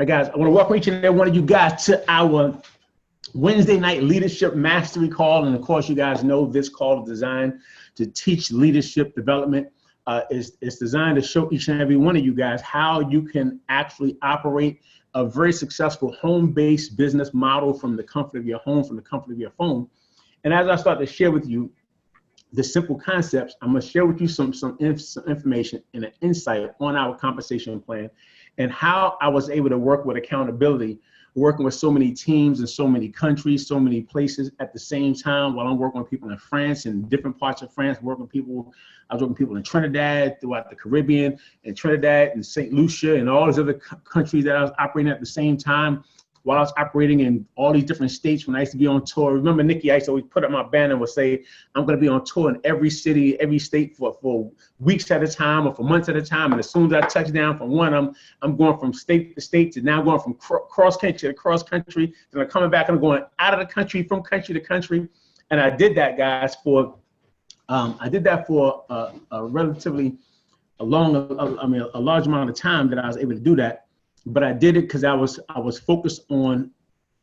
right, guys, I want to welcome each and every one of you guys to our Wednesday night leadership mastery call. And of course, you guys know this call is designed to teach leadership development. It's designed to show each and every one of you guys how you can actually operate a very successful home-based business model from the comfort of your home, from the comfort of your phone. And as I start to share with you the simple concepts, I'm going to share with you some information and an insight on our compensation plan and how I was able to work with accountability, working with so many teams in so many countries, so many places at the same time while I'm working with people in France and different parts of France, I was working with people in Trinidad, throughout the Caribbean, and Trinidad and St. Lucia and all these other countries that I was operating at the same time while I was operating in all these different states when I used to be on tour. Remember, Nikki, I used to always put up my banner and would say, I'm going to be on tour in every city, every state for weeks at a time or for months at a time. And as soon as I touch down from one, I'm going from state to state to now going from cross country to cross country. Then I'm coming back and I'm going out of the country, from country to country. And I did that, guys, for a relatively a large amount of time that I was able to do that. But I did it because I was focused on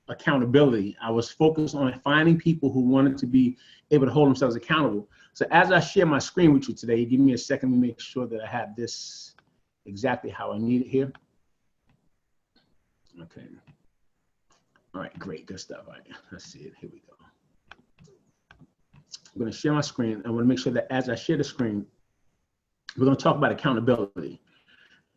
accountability. I was focused on finding people who wanted to be able to hold themselves accountable. So as I share my screen with you today, give me a second to make sure that I have this exactly how I need it here. Okay. All right, great, good stuff. All right, let's see it. Here we go. I'm going to share my screen. I want to make sure that as I share the screen, we're going to talk about accountability.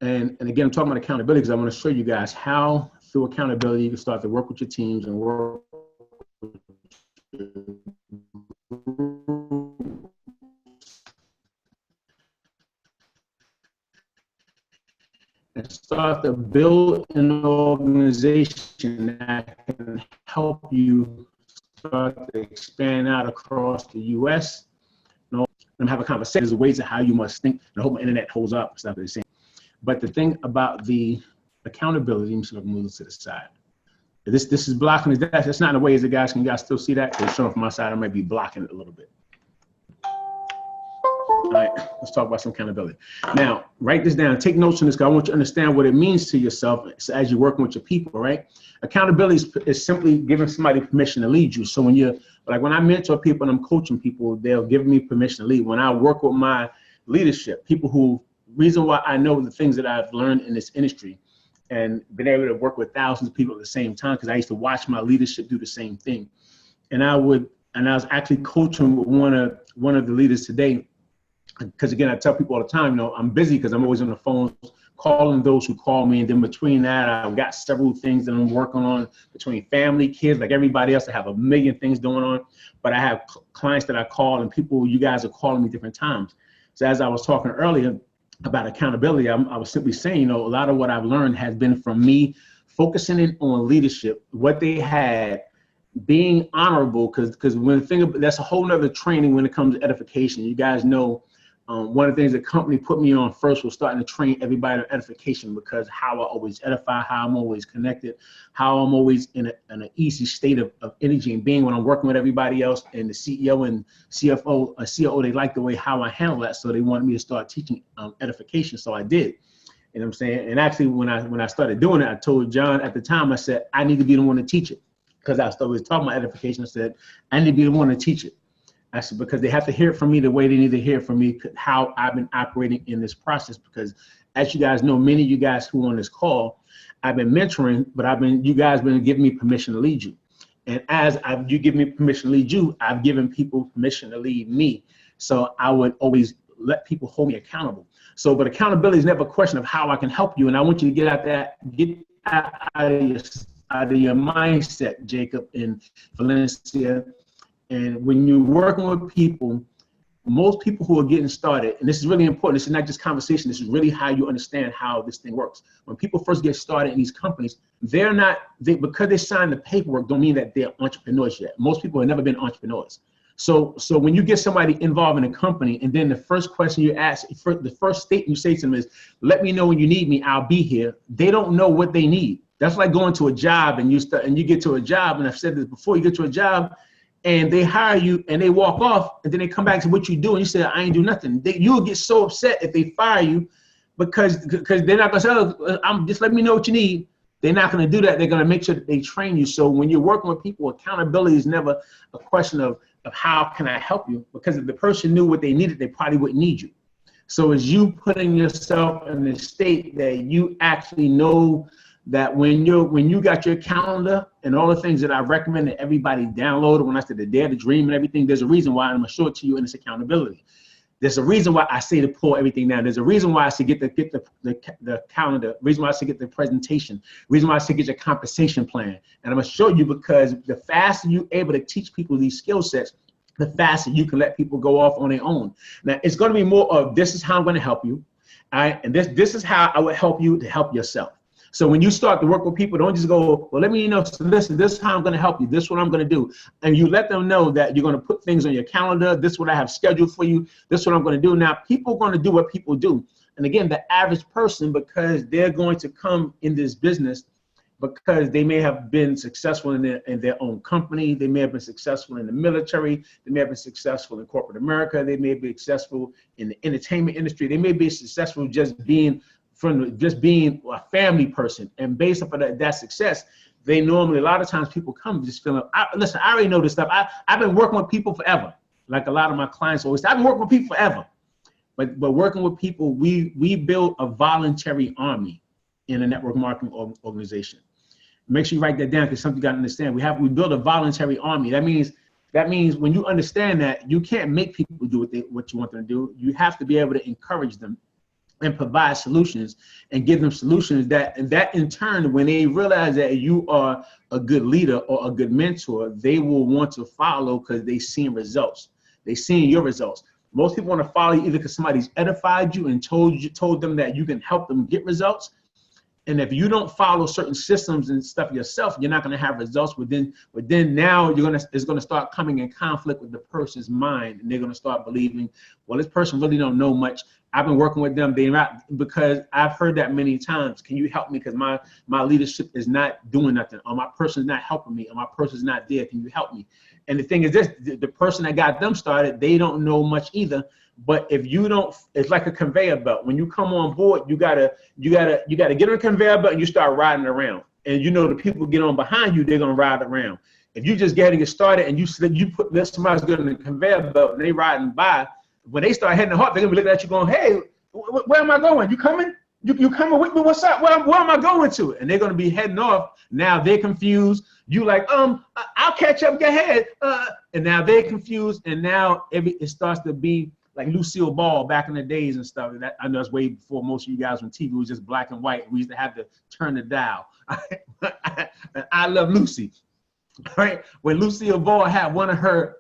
And again, I'm talking about accountability because I want to show you guys how through accountability you can start to work with your teams and work with and start to build an organization that can help you start to expand out across the U.S. And have a conversation. There's ways of how you must think. And I hope my internet holds up. Stuff they're saying. But the thing about the accountability, I'm just going to move it to the side. This is blocking the dash. That's not in the way as the guys. Can you guys still see that? It's showing from my side. I might be blocking it a little bit. All right, let's talk about some accountability. Now, write this down. Take notes on this because I want you to understand what it means to yourself as you're working with your people, right? Accountability is simply giving somebody permission to lead you. So when I mentor people and I'm coaching people, they'll give me permission to lead. When I work with my leadership, reason why I know the things that I've learned in this industry and been able to work with thousands of people at the same time, because I used to watch my leadership do the same thing. And I was actually coaching with one of the leaders today, because again, I tell people all the time, I'm busy because I'm always on the phone calling those who call me. And then between that, I've got several things that I'm working on between family, kids, like everybody else. I have a million things going on, but I have clients that I call and people, you guys are calling me different times. So as I was talking earlier, about accountability, I was simply saying, a lot of what I've learned has been from me focusing in on leadership, what they had, being honorable, because that's a whole nother training when it comes to edification. You guys know one of the things the company put me on first was starting to train everybody on edification, because how I always edify, how I'm always connected, how I'm always in an easy state of energy and being when I'm working with everybody else, and the CEO and CFO, COO, they like the way how I handle that. So they wanted me to start teaching edification. So I did. You know what I'm saying? And actually when I started doing it, I told John at the time, I said, I need to be the one to teach it, because I was talking about edification. I said, I need to be the one to teach it. I said, because they have to hear it from me the way they need to hear it from me, how I've been operating in this process. Because as you guys know, many of you guys who are on this call, I've been mentoring, but you guys been giving me permission to lead you. And as you give me permission to lead you, I've given people permission to lead me. So I would always let people hold me accountable. So, but accountability is never a question of how I can help you. And I want you to get out of your mindset, Jacob and Valencia. And when you're working with people, most people who are getting started, and this is really important, this is not just conversation, this is really how you understand how this thing works. When people first get started in these companies, because they signed the paperwork don't mean that they're entrepreneurs yet. Most people have never been entrepreneurs. So when you get somebody involved in a company, and then the first question you ask, the first statement you say to them is, let me know when you need me, I'll be here. They don't know what they need. That's like going to a job and you get to a job, and I've said this before, you get to a job, and they hire you and they walk off, and then they come back to what you do and you say, I ain't do nothing. You'll get so upset if they fire you because they're not gonna say, oh, just let me know what you need. They're not going to do that. They're going to make sure that they train you. So when you're working with people, accountability is never a question of how can I help you? Because if the person knew what they needed, they probably wouldn't need you. So as you putting yourself in a state that you actually know that when you got your calendar and all the things that I recommend that everybody download, when I said the Dare to Dream and everything, there's a reason why I'm going to show it to you, and it's accountability. There's a reason why I say to pull everything down. There's a reason why I say get the calendar. Reason why I say get the presentation. Reason why I say get your compensation plan. And I'm gonna show you, because the faster you're able to teach people these skill sets, the faster you can let people go off on their own. Now it's gonna be more of, this is how I'm gonna help you. All right, and this is how I would help you to help yourself. So when you start to work with people, don't just go, well, let me know, so listen, this is how I'm going to help you. This is what I'm going to do. And you let them know that you're going to put things on your calendar. This is what I have scheduled for you. This is what I'm going to do. Now, people are going to do what people do. And again, the average person, because they're going to come in this business because they may have been successful in their own company. They may have been successful in the military. They may have been successful in corporate America. They may be successful in the entertainment industry. They may be successful just being a family person, and based upon that success, they normally, a lot of times people come just feeling, listen, I already know this stuff. I've been working with people forever. Like a lot of my clients always say, I've been working with people forever. But working with people, we build a voluntary army in a network marketing organization. Make sure you write that down, because something you got to understand. We build a voluntary army. That means when you understand that, you can't make people do what you want them to do. You have to be able to encourage them and provide solutions and give them solutions that in turn, when they realize that you are a good leader or a good mentor, they will want to follow because they seen results. They seen your results. Most people want to follow you either because somebody's edified you and told them that you can help them get results. And if you don't follow certain systems and stuff yourself, you're not going to have results. But then now it's going to start coming in conflict with the person's mind, and they're going to start believing, well, this person really don't know much. I've been working with them. They're not, because I've heard that many times. Can you help me? Because my leadership is not doing nothing, or my person's not helping me, or my person's not there. Can you help me? And the thing is this: the person that got them started, they don't know much either. But if you don't, it's like a conveyor belt. When you come on board, you gotta get on a conveyor belt and you start riding around. And you know the people get on behind you, they're gonna ride around. If you just get started and you put somebody's good on the conveyor belt and they riding by, when they start heading off, they're gonna be looking at you going, "Hey, where am I going? You coming? You coming with me? What's up? Where am I going to?" And they're gonna be heading off. Now they're confused. You like, I'll catch up. Go ahead. And now they're confused. And now it starts to be like Lucille Ball back in the days and stuff. And that, I know it's way before most of you guys when TV was just black and white. We used to have to turn the dial. I Love Lucy. Right, when Lucille Ball had one of her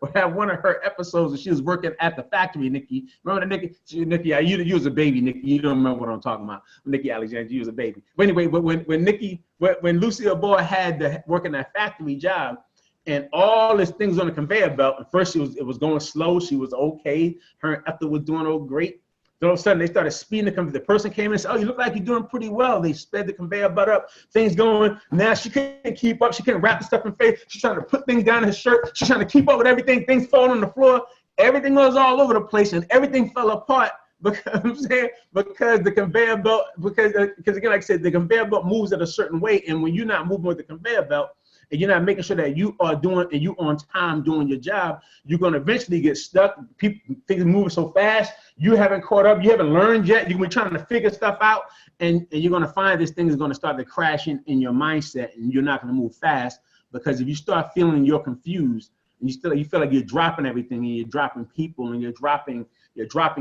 episodes, and she was working at the factory. Nikki, remember that Nikki? You was a baby, Nikki. You don't remember what I'm talking about. Nikki Alexander, you was a baby. But anyway, when Lucille Ball had to work in that factory job, and all these things on the conveyor belt. At first, it was going slow. She was okay. Her and Ethel was doing all great. Then all of a sudden, they started speeding. The person came in and said, "Oh, you look like you're doing pretty well." They sped the conveyor belt up. Things going. Now she couldn't keep up. She couldn't wrap the stuff in face. She's trying to put things down in her shirt. She's trying to keep up with everything. Things falling on the floor. Everything was all over the place, and everything fell apart because the conveyor belt. Because again, like I said, the conveyor belt moves at a certain way, and when you're not moving with the conveyor belt, and you're not making sure that you are doing and you on time doing your job, you're going to eventually get stuck. Things moving so fast, you haven't caught up, you haven't learned yet. You're going to be trying to figure stuff out, and you're going to find this thing is going to start to crash in your mindset, and you're not going to move fast, because if you start feeling you're confused and you feel like you're dropping everything, and you're dropping people, and you're dropping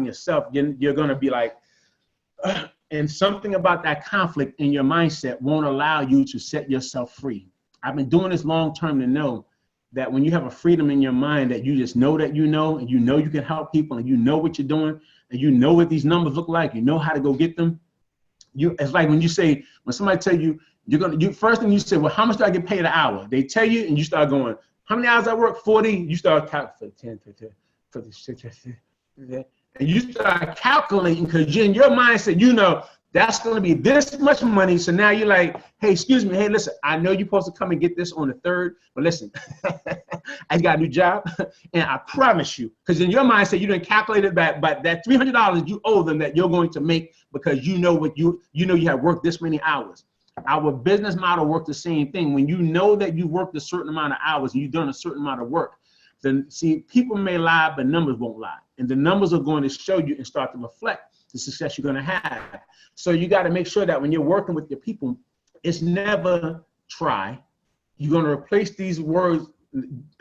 yourself, you're going to be like, ugh. And something about that conflict in your mindset won't allow you to set yourself free. I've been doing this long term to know that when you have a freedom in your mind that you just know that you know, and you know you can help people, and you know what you're doing, and you know what these numbers look like, you know how to go get them. It's like when somebody tell you first thing you say, well, how much do I get paid an hour? They tell you, and you start going, how many hours I work? 40. You start calculating 10, 15, 56, and you start calculating, because in your mindset, you know, that's going to be this much money. So now you're like, hey, excuse me. Hey, listen, I know you're supposed to come and get this on the 3rd, but listen, I got a new job. And I promise you, because in your mindset, you didn't calculate it back, but that $300 you owe them that you're going to make, because you know you have worked this many hours. Our business model works the same thing. When you know that you worked a certain amount of hours and you've done a certain amount of work, then see, people may lie, but numbers won't lie. And the numbers are going to show you and start to reflect the success you're going to have. So you got to make sure that when you're working with your people, it's never try. You're going to replace these words,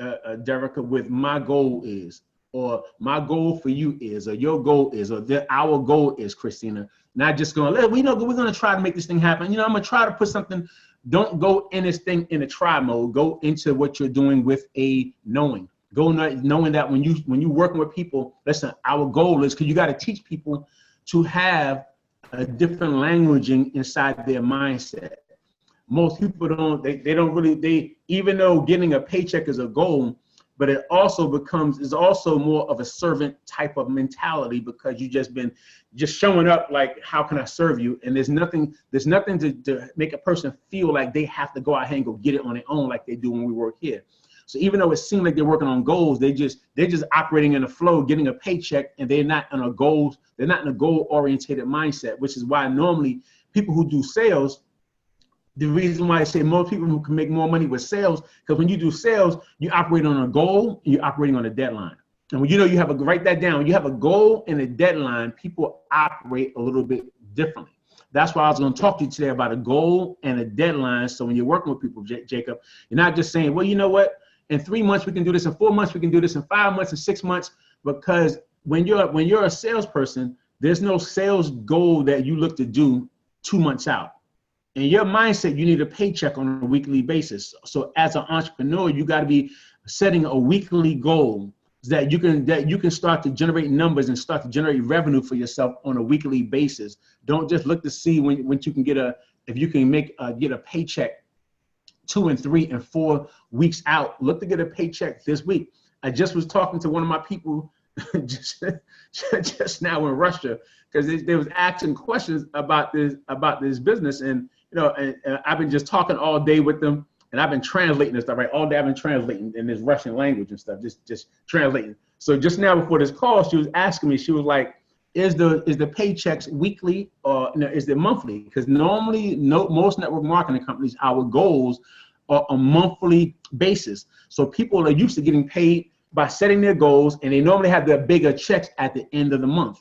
Derica, with my goal is, or my goal for you is, or your goal is, or our goal is, Christina. Not just going, we know we're going to try to make this thing happen. You know, I'm going to try to put something. Don't go in this thing in a try mode. Go into what you're doing with a knowing. Go knowing that when you're working with people, listen, our goal is, because you got to teach people to have a different languaging inside their mindset. Most people don't, they don't really, even though getting a paycheck is a goal, but it also is also more of a servant type of mentality, because you just been showing up like, how can I serve you? And there's nothing to make a person feel like they have to go out here and go get it on their own like they do when we work here. So even though it seems like they're working on goals, they're just operating in a flow, getting a paycheck, and they're not in a goal-oriented mindset, which is why normally people who do sales, the reason why I say most people who can make more money with sales, because when you do sales, you operate on a goal, you're operating on a deadline. And when you know you have write that down, you have a goal and a deadline, people operate a little bit differently. That's why I was going to talk to you today about a goal and a deadline. So when you're working with people, Jacob, you're not just saying, well, you know what? In 3 months, we can do this. In 4 months, we can do this. In 5 months, in 6 months, because when you're a salesperson, there's no sales goal that you look to do 2 months out. In your mindset, you need a paycheck on a weekly basis. So as an entrepreneur, you got to be setting a weekly goal that you can start to generate numbers and start to generate revenue for yourself on a weekly basis. Don't just look to see when you can get a paycheck 2 and 3 and 4 weeks out. Look to get a paycheck this week. I just was talking to one of my people just now in Russia, because they was asking questions about this business, and and I've been just talking all day with them, and I've been translating this stuff, right? All day I've been translating in this Russian language and stuff, just translating. So just now before this call, she was asking me, she was like, is the paychecks weekly or is it monthly? Because normally most network marketing companies, our goals are a monthly basis. So people are used to getting paid by setting their goals, and they normally have their bigger checks at the end of the month.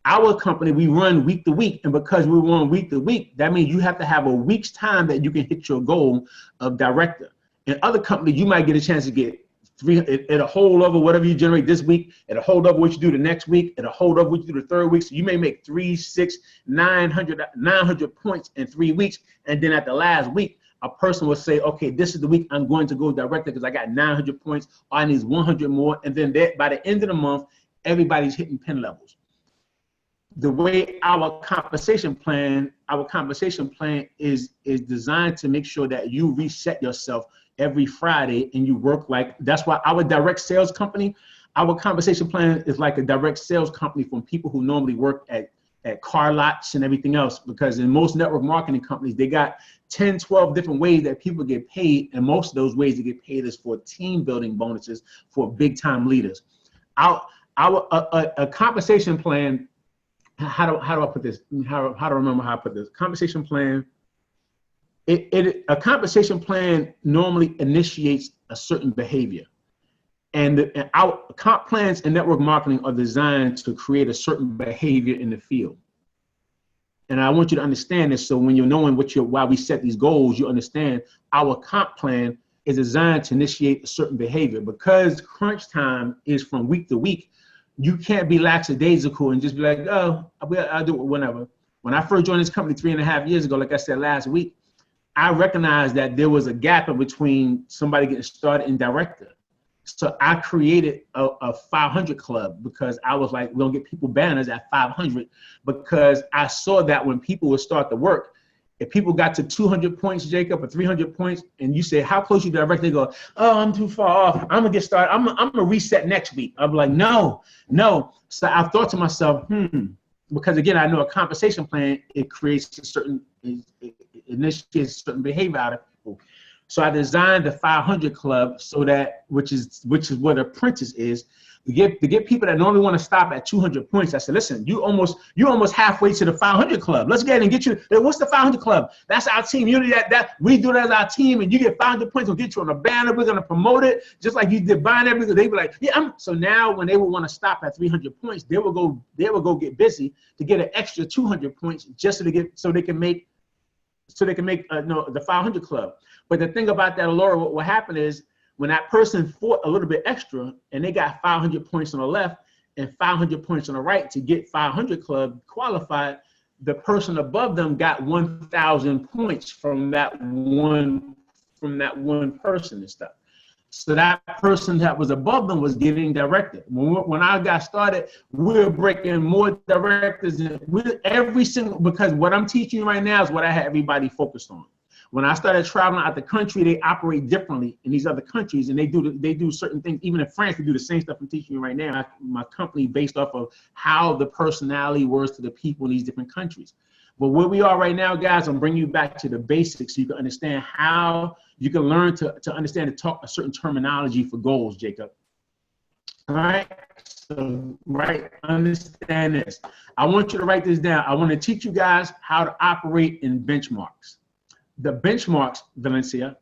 Our company, we run week to week, and because we run week to week, that means you have to have a week's time that you can hit your goal of director. In other companies, you might get a chance to get it'll hold over whatever you generate this week, it'll hold over what you do the next week, it'll hold over what you do the third week. So you may make 300, 600, 900 points in 3 weeks, and then at the last week, a person will say, okay, this is the week I'm going to go director because I got 900 points, or I need 100 more, and then by the end of the month, everybody's hitting pin levels. The way our compensation plan is designed to make sure that you reset yourself every Friday and you work like, that's why our direct sales company, our compensation plan is like a direct sales company from people who normally work at car lots and everything else, because in most network marketing companies, they got 10, 12 different ways that people get paid. And most of those ways to get paid is for team building bonuses for big time leaders. A compensation plan, how do I put this? How to remember how I put this? Compensation plan. A compensation plan normally initiates a certain behavior, and our comp plans and network marketing are designed to create a certain behavior in the field. And I want you to understand this, so when you're knowing why we set these goals, you understand our comp plan is designed to initiate a certain behavior. Because crunch time is from week to week, you can't be lackadaisical and just be like, oh, I'll do it whenever. When I first joined this company 3.5 years ago, like I said last week, I recognized that there was a gap in between somebody getting started and director. So I created a 500 club, because I was like, we don't get people banners at 500, because I saw that when people would start to work, if people got to 200 points, Jacob, or 300 points, and you say, how close you direct, they go, oh, I'm too far off. I'm gonna get started. I'm gonna reset next week. I'm like, no. So I thought to myself, because again, I know a compensation plan, it creates a certain, it initiates a certain behavior out of people. So I designed the 500 club so that, which is what Apprentice is, to get people that normally want to stop at 200 points. I said, listen, you almost halfway to the 500 club. Let's get ahead and get you. What's the 500 club? That's our team. You know that we do that as our team, and you get 500 points. We'll get you on a banner. We're gonna promote it just like you did buying everything. They be like, yeah. So now when they would want to stop at 300 points, they will go get busy to get an extra 200 points just so they can make the 500 club. But the thing about that, Laura, what happened is, when that person fought a little bit extra and they got 500 points on the left and 500 points on the right to get 500 club qualified, the person above them got 1,000 points from that one person and stuff. So that person that was above them was getting directed. When I got started, we were breaking more directors because what I'm teaching you right now is what I had everybody focused on. When I started traveling out the country, they operate differently in these other countries, and they do certain things. Even in France, they do the same stuff I'm teaching you right now. My company based off of how the personality works to the people in these different countries. But where we are right now, guys, I'm bringing you back to the basics so you can understand how you can learn to understand and talk a certain terminology for goals, Jacob. All right. So, understand this. I want you to write this down. I want to teach you guys how to operate in benchmarks. The benchmarks, Valencia,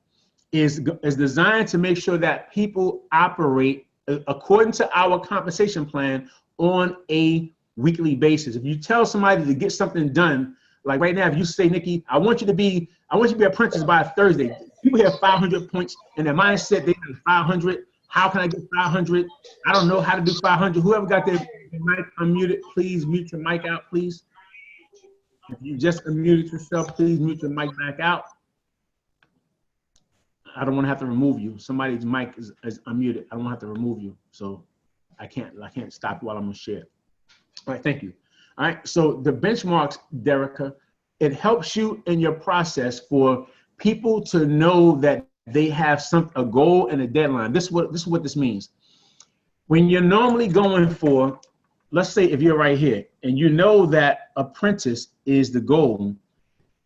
is designed to make sure that people operate according to our compensation plan on a weekly basis. If you tell somebody to get something done, like right now, if you say, Nikki, I want you to be apprentice by Thursday. People have 500 points in their mindset. They have 500. How can I get 500? I don't know how to do 500. Whoever got their mic unmuted, please mute your mic out, please. If you just unmuted yourself, please mute your mic back out. I don't want to have to remove you. Somebody's mic is unmuted. I don't want to have to remove you. So I can't stop while I'm gonna share. All right, thank you. All right, so the benchmarks, Derica, it helps you in your process for people to know that they have a goal and a deadline. This is what this means. When you're normally going for, let's say if you're right here and you know that apprentice is the goal,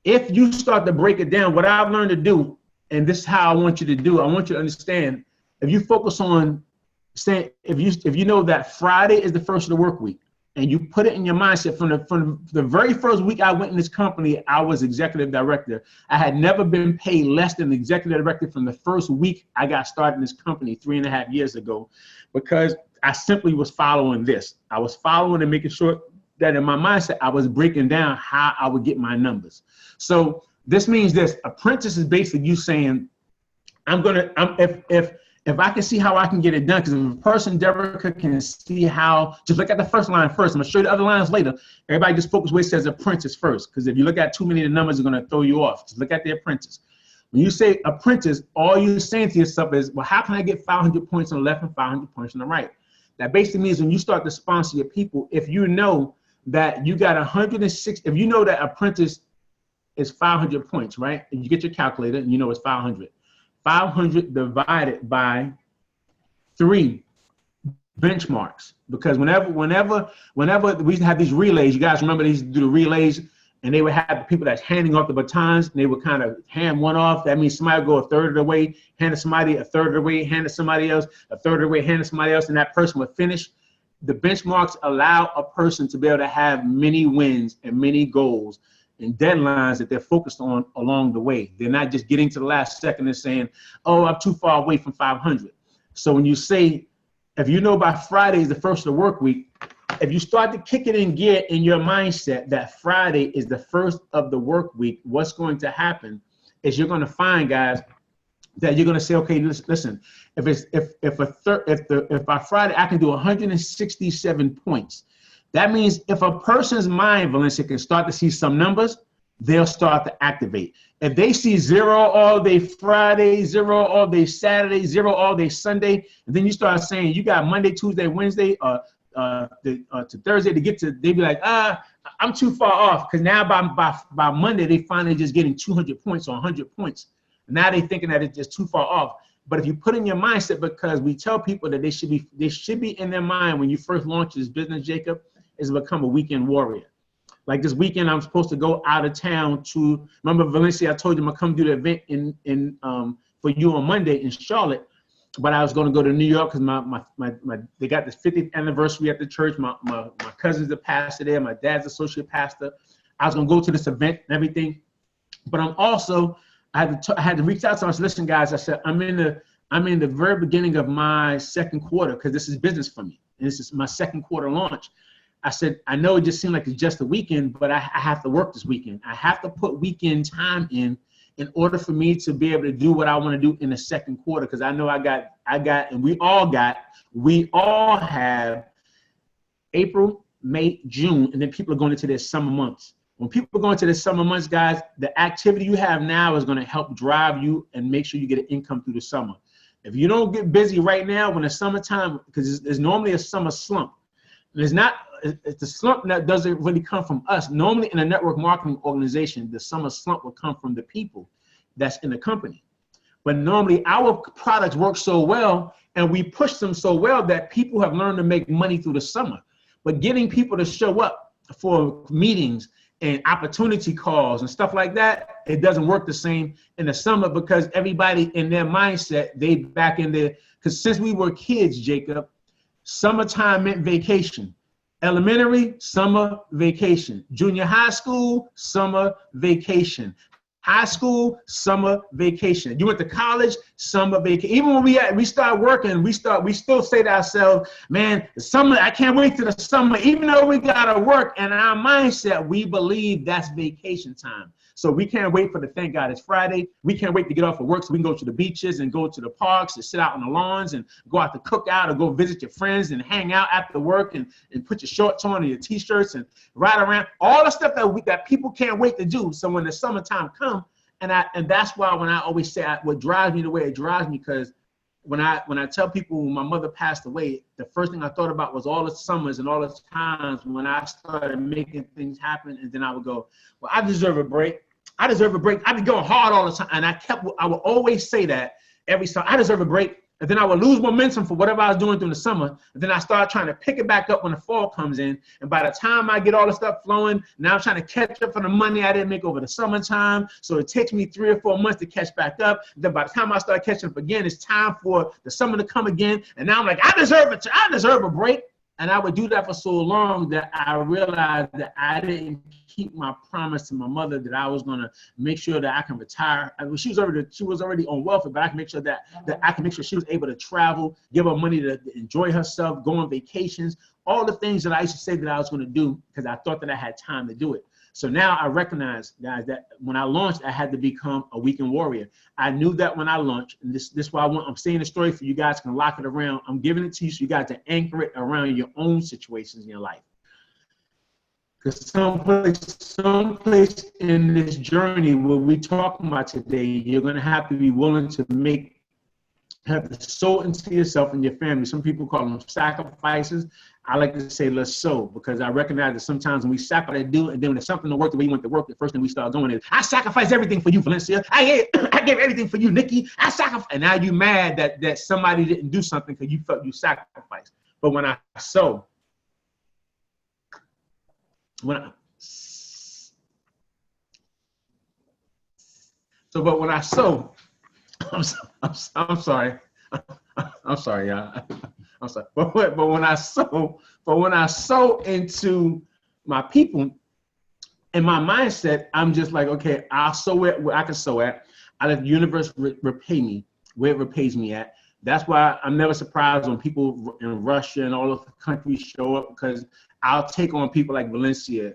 if you start to break it down, what I've learned to do, and this is how I want you to do, I want you to understand, if you focus on saying, if you know that Friday is the first of the work week, and you put it in your mindset from the very first week I went in this company, I was executive director. I had never been paid less than executive director from the first week I got started in this company 3.5 years ago, because I simply was following this. I was following and making sure that in my mindset, I was breaking down how I would get my numbers. So this means this: apprentice is basically you saying, if I can see how I can get it done, because if a person, Derica, can see how, just look at the first line first. I'm gonna show you the other lines later. Everybody just focus where it says apprentice first, because if you look at too many of the numbers, are gonna throw you off. Just look at the apprentice. When you say apprentice, all you're saying to yourself is, well, how can I get 500 points on the left and 500 points on the right? That basically means when you start to sponsor your people, if you know that you got 106, if you know that apprentice is 500 points, right? And you get your calculator and you know it's 500. 500 divided by 3 benchmarks, because whenever we used to have these relays, you guys remember they used to do the relays, and they would have the people that's handing off the batons, and they would kind of hand one off. That means somebody would go a third of the way, hand to somebody, a third of the way, hand to somebody else, a third of the way, hand to somebody else, and that person would finish. The benchmarks allow a person to be able to have many wins and many goals and deadlines that they're focused on along the way. They're not just getting to the last second and saying, oh, I'm too far away from 500. So when you say, if you know by Friday is the first of the work week, if you start to kick it in gear in your mindset that Friday is the first of the work week, what's going to happen is you're going to find, guys, that you're going to say, okay, listen, if by Friday I can do 167 points, that means if a person's mind, Valencia, can start to see some numbers, they'll start to activate. If they see 0 all day Friday, 0 all day Saturday, 0 all day Sunday, and then you start saying you got Monday, Tuesday, Wednesday, to Thursday to get to, they be like, I'm too far off. Because now by Monday, they finally just getting 200 points or 100 points. Now they thinking that it's just too far off. But if you put in your mindset, because we tell people that they should be in their mind when you first launch this business, Jacob, is to become a weekend warrior. Like this weekend, I'm supposed to go out of town to, remember Valencia, I told you I'm gonna come do the event in for you on Monday in Charlotte, but I was going to go to New York because they got this 50th anniversary at the church. My cousin's the pastor there. My dad's associate pastor. I was going to go to this event and everything, but I had to reach out to them. I said, listen, guys, I said, I'm in the very beginning of my second quarter because this is business for me. And this is my second quarter launch. I said, I know it just seemed like it's just a weekend, but I have to work this weekend. I have to put weekend time in order for me to be able to do what I want to do in the second quarter. Because I know I got, and we all have April, May, June, and then people are going into their summer months. When people go into the summer months, guys, the activity you have now is going to help drive you and make sure you get an income through the summer. If you don't get busy right now when it's summertime, because there's normally a summer slump. It's the slump that doesn't really come from us. Normally in a network marketing organization, the summer slump will come from the people that's in the company. But normally our products work so well and we push them so well that people have learned to make money through the summer. But getting people to show up for meetings and opportunity calls and stuff like that, it doesn't work the same in the summer because everybody in their mindset, they back in there. Because since we were kids, Jacob, summertime meant vacation. Elementary, summer vacation. Junior high school, summer vacation. High school, summer vacation. You went to college, summer vacation. Even when we start working, we still say to ourselves, man, the summer, I can't wait to the summer. Even though we gotta work, and in our mindset, we believe that's vacation time. So we can't wait for thank God it's Friday. We can't wait to get off of work so we can go to the beaches and go to the parks and sit out on the lawns and go out to cook out or go visit your friends and hang out after work and put your shorts on and your t-shirts and ride around. All the stuff that people can't wait to do. So when the summertime comes, and that's why when I always say what drives me the way it drives me, because when I tell people when my mother passed away, the first thing I thought about was all the summers and all the times when I started making things happen, and then I would go, well, I deserve a break. I deserve a break. I've been going hard all the time. And I would always say that every time. I deserve a break. And then I would lose momentum for whatever I was doing during the summer. And then I start trying to pick it back up when the fall comes in. And by the time I get all the stuff flowing, now I'm trying to catch up for the money I didn't make over the summertime. So it takes me 3 or 4 months to catch back up. Then by the time I start catching up again, it's time for the summer to come again. And now I'm like, I deserve a break. And I would do that for so long that I realized that I didn't keep my promise to my mother that I was going to make sure that I can retire. I mean, she was already on welfare, but I can make sure that I can make sure she was able to travel, give her money to enjoy herself, go on vacations, all the things that I used to say that I was going to do because I thought that I had time to do it. So now I recognize, guys, that when I launched, I had to become a weekend warrior. I knew that when I launched, and this is why I'm saying the story for you guys can lock it around. I'm giving it to you so you guys to anchor it around your own situations in your life. Because someplace in this journey where we're talking about today, you're going to have to be willing to have to sow into yourself and your family. Some people call them sacrifices. I like to say let's sow, because I recognize that sometimes when we sacrifice, do, and then when there's something to work the way you want to work, the first thing we start going is, I sacrificed everything for you, Valencia. I gave everything for you, Nikki. I sacrificed. And now you're mad that somebody didn't do something because you felt you sacrificed. But when I sow, when I sow, I'm sorry. I'm sorry, y'all. I'm sorry. But when I sow into my people, in my mindset, I'm just like, okay, I'll sow it where I can sow at. I let the universe repay me where it repays me at. That's why I'm never surprised when people in Russia and all of the countries show up, because I'll take on people like Valencia.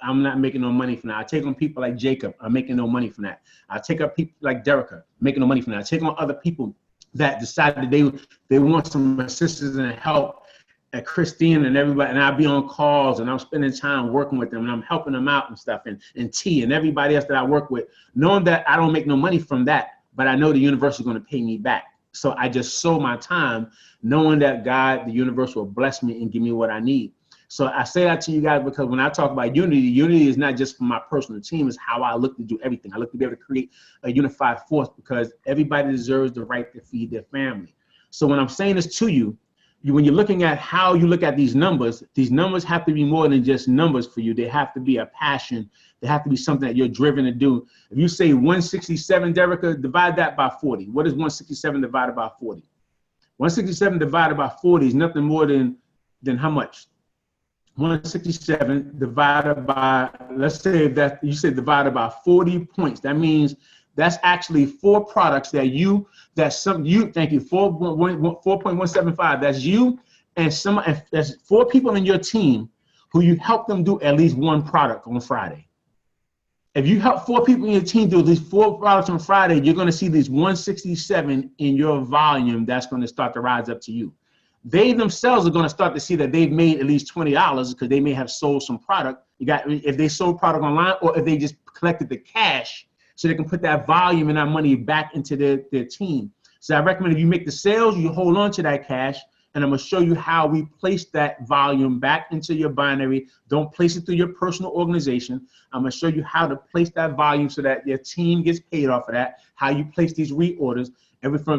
I'm not making no money from that. I take on people like Jacob. I'm making no money from that. I take up people like Derica, making no money from that. I take on other people that decided they want some assistance and help at Christine and everybody, and I'll be on calls and I'm spending time working with them and I'm helping them out and stuff, and T and everybody else that I work with, knowing that I don't make no money from that, but I know the universe is going to pay me back. So I just sow my time knowing that God, the universe, will bless me and give me what I need. So I say that to you guys because when I talk about unity is not just for my personal team, it's how I look to do everything. I look to be able to create a unified force because everybody deserves the right to feed their family. So when I'm saying this to you, when you're looking at how you look at these numbers have to be more than just numbers for you. They have to be a passion. They have to be something that you're driven to do. If you say 167, Derica, divide that by 40. What is 167 divided by 40? 167 divided by 40 is nothing more than how much? 167 divided by, let's say that you said divided by 40 points. That means that's actually 4 products that thank you, 4.175. That's you and that's 4 people in your team who you help them do at least 1 product on Friday. If you help 4 people in your team do at least 4 products on Friday, you're going to see these 167 in your volume that's going to start to rise up to you. They themselves are going to start to see that they've made at least $20 because they may have sold some product. If they sold product online, or if they just collected the cash so they can put that volume and that money back into their team. So I recommend if you make the sales, you hold on to that cash, and I'm going to show you how we place that volume back into your binary. Don't place it through your personal organization. I'm going to show you how to place that volume so that your team gets paid off of that, how you place these reorders.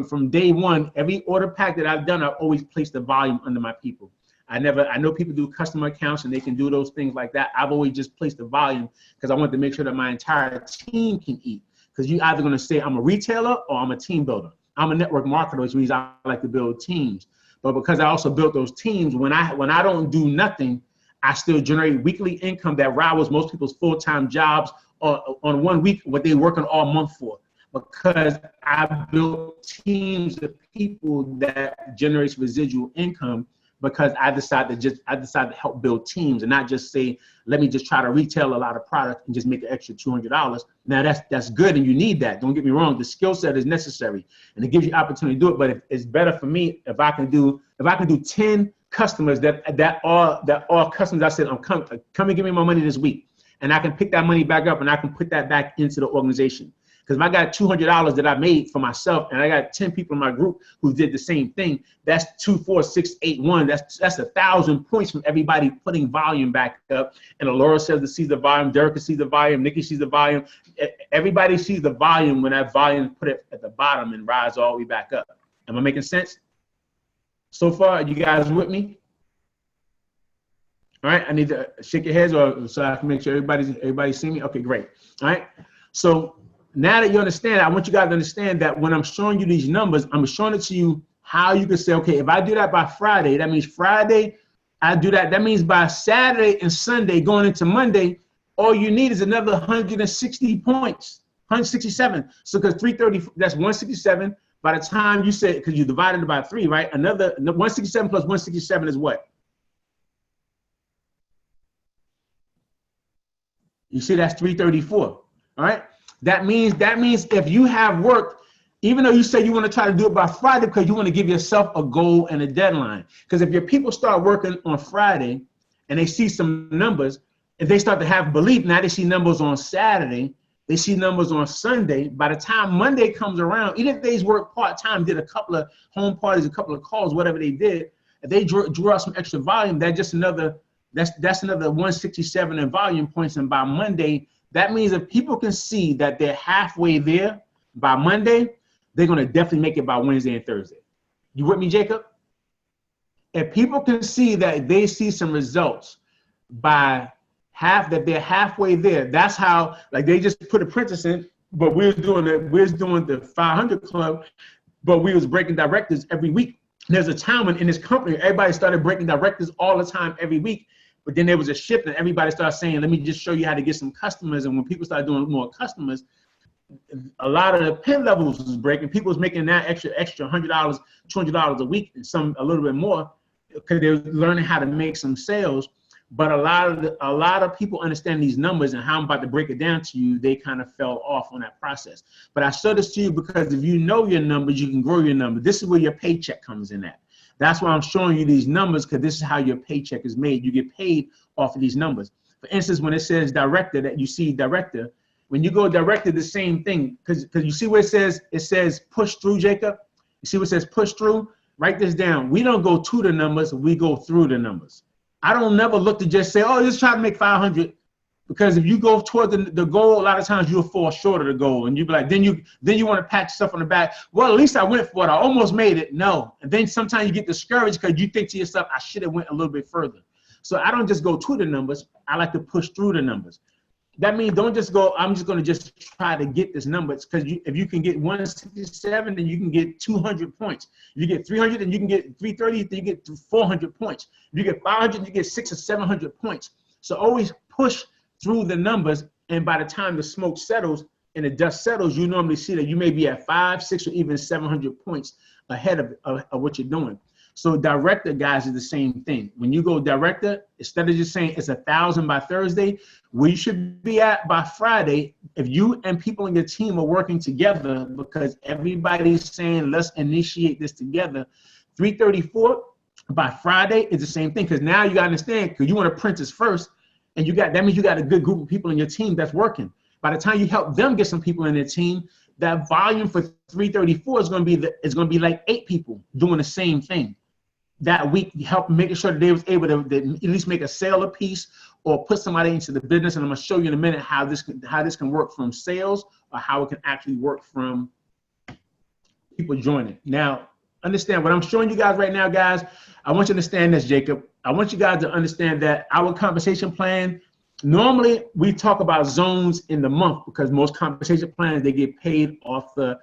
From day one, every order pack that I've done, I've always placed the volume under my people. I know people do customer accounts and they can do those things like that. I've always just placed the volume because I want to make sure that my entire team can eat. Because you're either going to say I'm a retailer or I'm a team builder. I'm a network marketer, which means I like to build teams. But because I also built those teams, when I don't do nothing, I still generate weekly income that rivals most people's full-time jobs on 1 week, what they're working all month for. Because I built teams of people that generates residual income, because I decided to help build teams and not just say, let me just try to retail a lot of product and just make an extra $200. Now that's good and you need that. Don't get me wrong. The skill set is necessary and it gives you opportunity to do it. But it's better for me if I can do 10 customers that are customers. I said, come and give me my money this week, and I can pick that money back up and I can put that back into the organization. Because if I got $200 that I made for myself and I got 10 people in my group who did the same thing, that's 2, 4, 6, 8, 1. That's 1,000 points from everybody putting volume back up. And Laura says to see the volume, Derica sees the volume, Nikki sees the volume. Everybody sees the volume when that volume put it at the bottom and rise all the way back up. Am I making sense? So far, you guys with me? All right, I need to shake your heads so I can make sure everybody's seeing me. Okay, great. All right, so now that you understand, I want you guys to understand that when I'm showing you these numbers, I'm showing it to you how you can say, okay, if I do that by Friday, that means Friday, I do that. That means by Saturday and Sunday going into Monday, all you need is another 160 points, 167. So because 330, that's 167. By the time you say, because you divided it by 3, right? Another 167 plus 167 is what? You see, that's 334. All right. That means if you have worked, even though you say you want to try to do it by Friday because you want to give yourself a goal and a deadline. Because if your people start working on Friday and they see some numbers, if they start to have belief, now they see numbers on Saturday, they see numbers on Sunday. By the time Monday comes around, even if they work part-time, did a couple of home parties, a couple of calls, whatever they did, if they drew out some extra volume, that's another 167 in volume points. And by Monday, that means if people can see that they're halfway there by Monday, they're going to definitely make it by Wednesday and Thursday. You with me, Jacob? If people can see that they see some results by that they're halfway there, that's how, like, they just put apprentice in, but we was doing the 500 club, but we was breaking directors every week. There's a time when in this company, everybody started breaking directors all the time every week. But then there was a shift and everybody started saying, let me just show you how to get some customers. And when people started doing more customers, a lot of the pin levels was breaking. People was making that extra $100, $200 a week, and some a little bit more, because they were learning how to make some sales. But a lot of people understand these numbers and how I'm about to break it down to you, they kind of fell off on that process. But I showed this to you because if you know your numbers, you can grow your number. This is where your paycheck comes in at. That's why I'm showing you these numbers, because this is how your paycheck is made. You get paid off of these numbers. For instance, when it says director, that you see director, when you go director, the same thing, because you see where it says push through, Jacob? You see what it says push through? Write this down. We don't go to the numbers, we go through the numbers. I don't never look to just say, oh, just try to make 500. Because if you go toward the goal, a lot of times you'll fall short of the goal, and you be like, then you want to pat yourself on the back. Well, at least I went for it. I almost made it. No, and then sometimes you get discouraged because you think to yourself, I should have went a little bit further. So I don't just go to the numbers. I like to push through the numbers. That means don't just go, I'm just going to just try to get this number. Because if you can get 167, then you can get 200 points. If you get 300, then you can get 330, then you get 400 points. If you get 500, you get 600 or 700 points. So always push through the numbers. And by the time the smoke settles and the dust settles, you normally see that you may be at 500, 600, or even 700 points ahead of what you're doing. So director, guys, is the same thing. When you go director, instead of just saying it's 1,000 by Thursday, where you should be at by Friday, if you and people in your team are working together, because everybody's saying, let's initiate this together, 334 by Friday is the same thing. Because now you got to understand, because you want to print this first, and that means you got a good group of people in your team that's working. By the time you help them get some people in their team, that volume for 334 is going to be like 8 people doing the same thing. That week, help making sure that they was able to at least make a sale a piece or put somebody into the business. And I'm going to show you in a minute how this can work from sales, or how it can actually work from people joining. Now, understand what I'm showing you guys right now, guys. I want you to understand this, Jacob. I want you guys to understand that our compensation plan, normally we talk about zones in the month, because most compensation plans, they get paid off the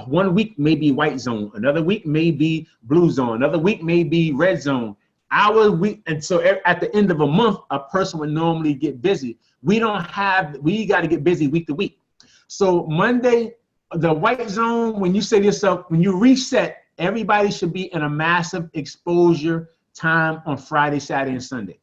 1 week may be white zone, another week may be blue zone, another week may be red zone. And so at the end of a month, a person would normally get busy. We got to get busy week to week. So Monday, the white zone, when you say to yourself, when you reset, everybody should be in a massive exposure time on Friday, Saturday, and Sunday.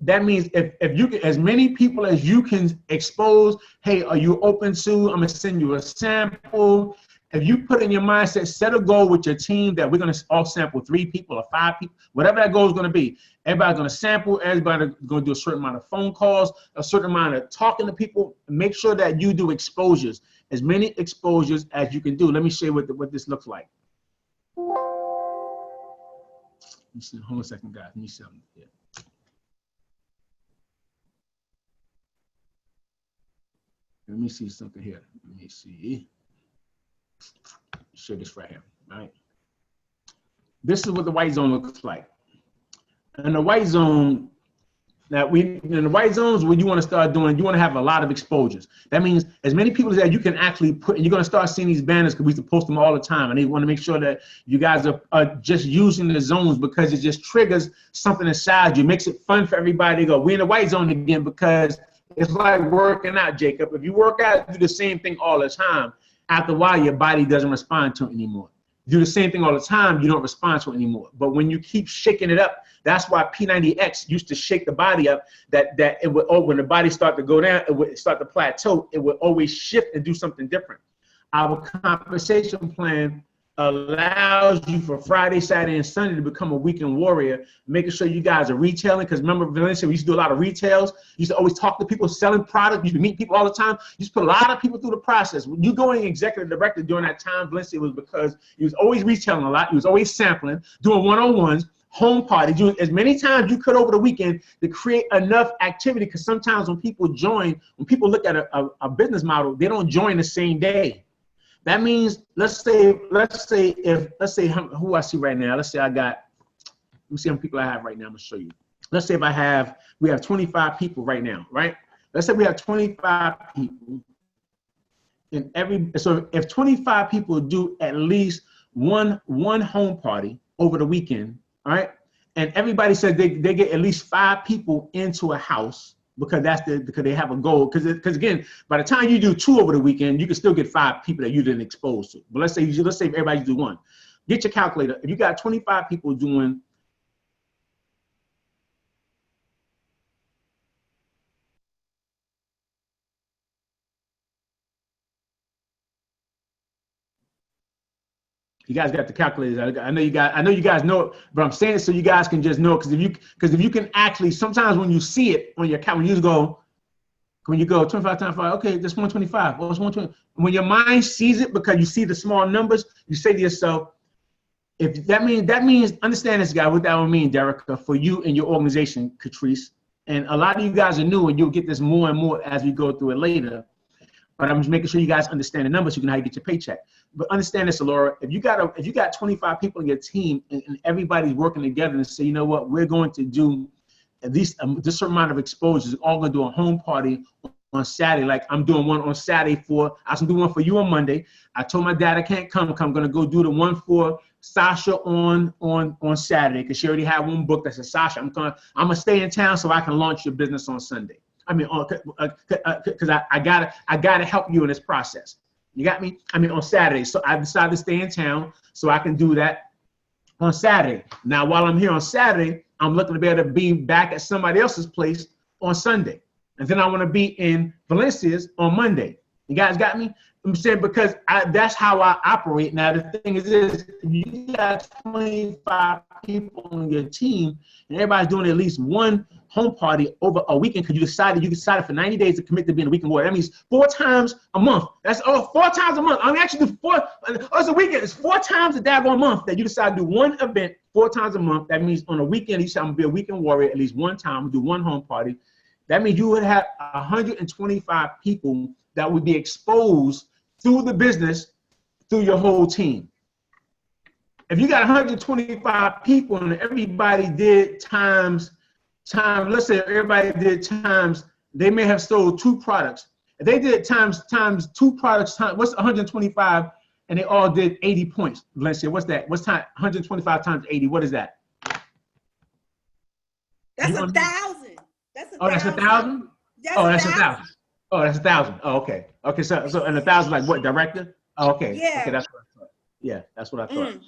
That means if you get as many people as you can expose, hey, are you open to, I'm going to send you a sample. If you put in your mindset, set a goal with your team that we're going to all sample 3 people or 5 people, whatever that goal is going to be. Everybody's going to sample, everybody's going to do a certain amount of phone calls, a certain amount of talking to people. Make sure that you do exposures, as many exposures as you can do. Let me show you what this looks like. Hold on a second, guys. Let me see something here. Let me see something here. Let me see. Show this right here, right? This is what the white zone looks like. And the white zone, in the white zones, what you want to start doing, you want to have a lot of exposures. That means as many people as that you can actually put, and you're going to start seeing these banners, because we used to post them all the time. And they want to make sure that you guys are just using the zones, because it just triggers something inside you, makes it fun for everybody to go, we're in the white zone again, because it's like working out, Jacob. If you work out, do the same thing all the time, after a while, your body doesn't respond to it anymore. Do the same thing all the time, you don't respond to it anymore. But when you keep shaking it up, that's why P90X used to shake the body up, that it would, when the body start to go down, it would start to plateau, it would always shift and do something different. Our compensation plan allows you for Friday, Saturday, and Sunday to become a weekend warrior, making sure you guys are retailing. Because remember, Valencia, we used to do a lot of retails. You used to always talk to people selling product. You used to meet people all the time. You used to put a lot of people through the process. When you going executive director during that time, Valencia, was because he was always retailing a lot. He was always sampling, doing one-on-ones, home parties, doing as many times you could over the weekend to create enough activity. Because sometimes when people join, when people look at a business model, they don't join the same day. That means, let's say who I see right now. Let's say let me see how many people I have right now. I'm gonna show you. Let's say we have 25 people right now, right? Let's say we have 25 people, so if 25 people do at least one home party over the weekend, all right? And everybody says they get at least 5 people into a house, because because they have a goal. Because again, by the time you do 2 over the weekend, you can still get 5 people that you didn't expose to. But let's say everybody do 1. Get your calculator. If you got 25 people doing you guys got the calculators. I know you guys know it, but I'm saying it so you guys can just know, because if you can actually, sometimes when you see it on your account, when you go 25 times 5, okay, that's 125. Well, it's 120. When your mind sees it, because you see the small numbers, you say to yourself, if that means understand this, guy, what that would mean, Derek, for you and your organization, Catrice. And a lot of you guys are new, and you'll get this more and more as we go through it later. But I'm just making sure you guys understand the numbers so you can know how you get your paycheck. But understand this, Laura, if you got 25 people in your team and everybody's working together and say, you know what, we're going to do at least this certain amount of exposures, all going to do a home party on Saturday. Like I'm doing one on Saturday I was doing one for you on Monday. I told my dad I can't come. I'm going to go do the one for Sasha on Saturday because she already had one book that says, Sasha, I'm gonna stay in town so I can launch your business on Sunday. I mean, because I gotta help you in this process. You got me? I mean, on Saturday. So I decided to stay in town so I can do that on Saturday. Now, while I'm here on Saturday, I'm looking to be able to be back at somebody else's place on Sunday. And then I want to be in Valencia's on Monday. You guys got me? I'm saying because that's how I operate. Now, the thing is this, if you got 25 people on your team and everybody's doing at least one home party over a weekend because you decided for 90 days to commit to being a weekend warrior. That means 4 times a month. That's 4 times a month. I mean, actually do 4, it's a weekend. It's 4 times a daggone month that you decide to do one event 4 times a month. That means on a weekend, you say, I'm going to be a weekend warrior at least one time, do one home party. That means you would have 125 people that would be exposed through the business, through your whole team. If you got 125 people and everybody did times, let's say everybody did times, they may have sold 2 products. If they did times 2 products, what's 125? And they all did 80 points. Let's say, what's that? What's 125 times 80? What is that? That's 1,000. That's 1,000. Oh, that's 1,000? Oh, that's 1,000. Oh, that's 1,000. Oh, okay. Okay, so and 1,000 like what, director? Oh, okay. Yeah. Okay, that's what I thought. Yeah, that's what I thought.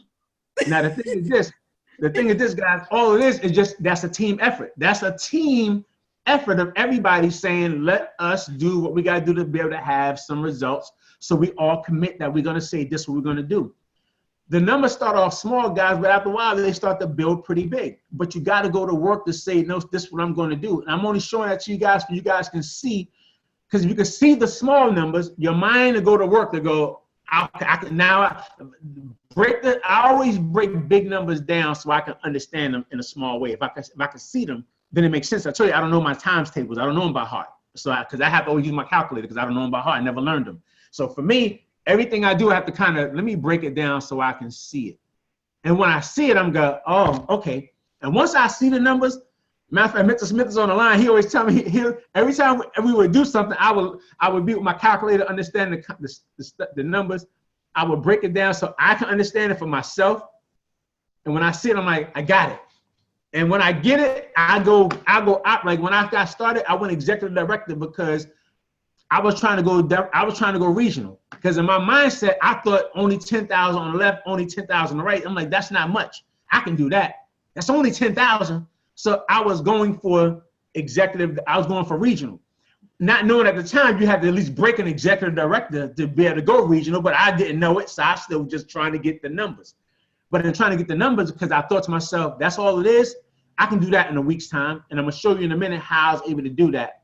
Now the thing is this, guys, all it is just that's a team effort. That's a team effort of everybody saying, let us do what we gotta do to be able to have some results. So we all commit that we're gonna say this is what we're gonna do. The numbers start off small, guys, but after a while they start to build pretty big. But you gotta go to work to say, no, this is what I'm gonna do. And I'm only showing that to you guys so you guys can see. Because if you can see the small numbers, your mind will go to work to go, I always break big numbers down so I can understand them in a small way. If I can see them, then it makes sense. I tell you, I don't know my times tables. I don't know them by heart. So because I have to always use my calculator because I don't know them by heart. I never learned them. So for me, everything I do, I have to let me break it down so I can see it. And when I see it, I'm going, oh, okay. And once I see the numbers, matter of fact, Mr. Smith is on the line. He always tell me, every time we would do something, I would be with my calculator, understand the numbers. I would break it down so I can understand it for myself. And when I see it, I'm like, I got it. And when I get it, I go out. Like when I got started, I went executive director because I was trying to go regional. Because in my mindset, I thought only 10,000 on the left, only 10,000 on the right. I'm like, that's not much. I can do that. That's only 10,000. So I was going for executive, I was going for regional. Not knowing at the time you had to at least break an executive director to be able to go regional, but I didn't know it, so I still was just trying to get the numbers. But in trying to get the numbers, because I thought to myself, that's all it is, I can do that in a week's time, and I'm gonna show you in a minute how I was able to do that.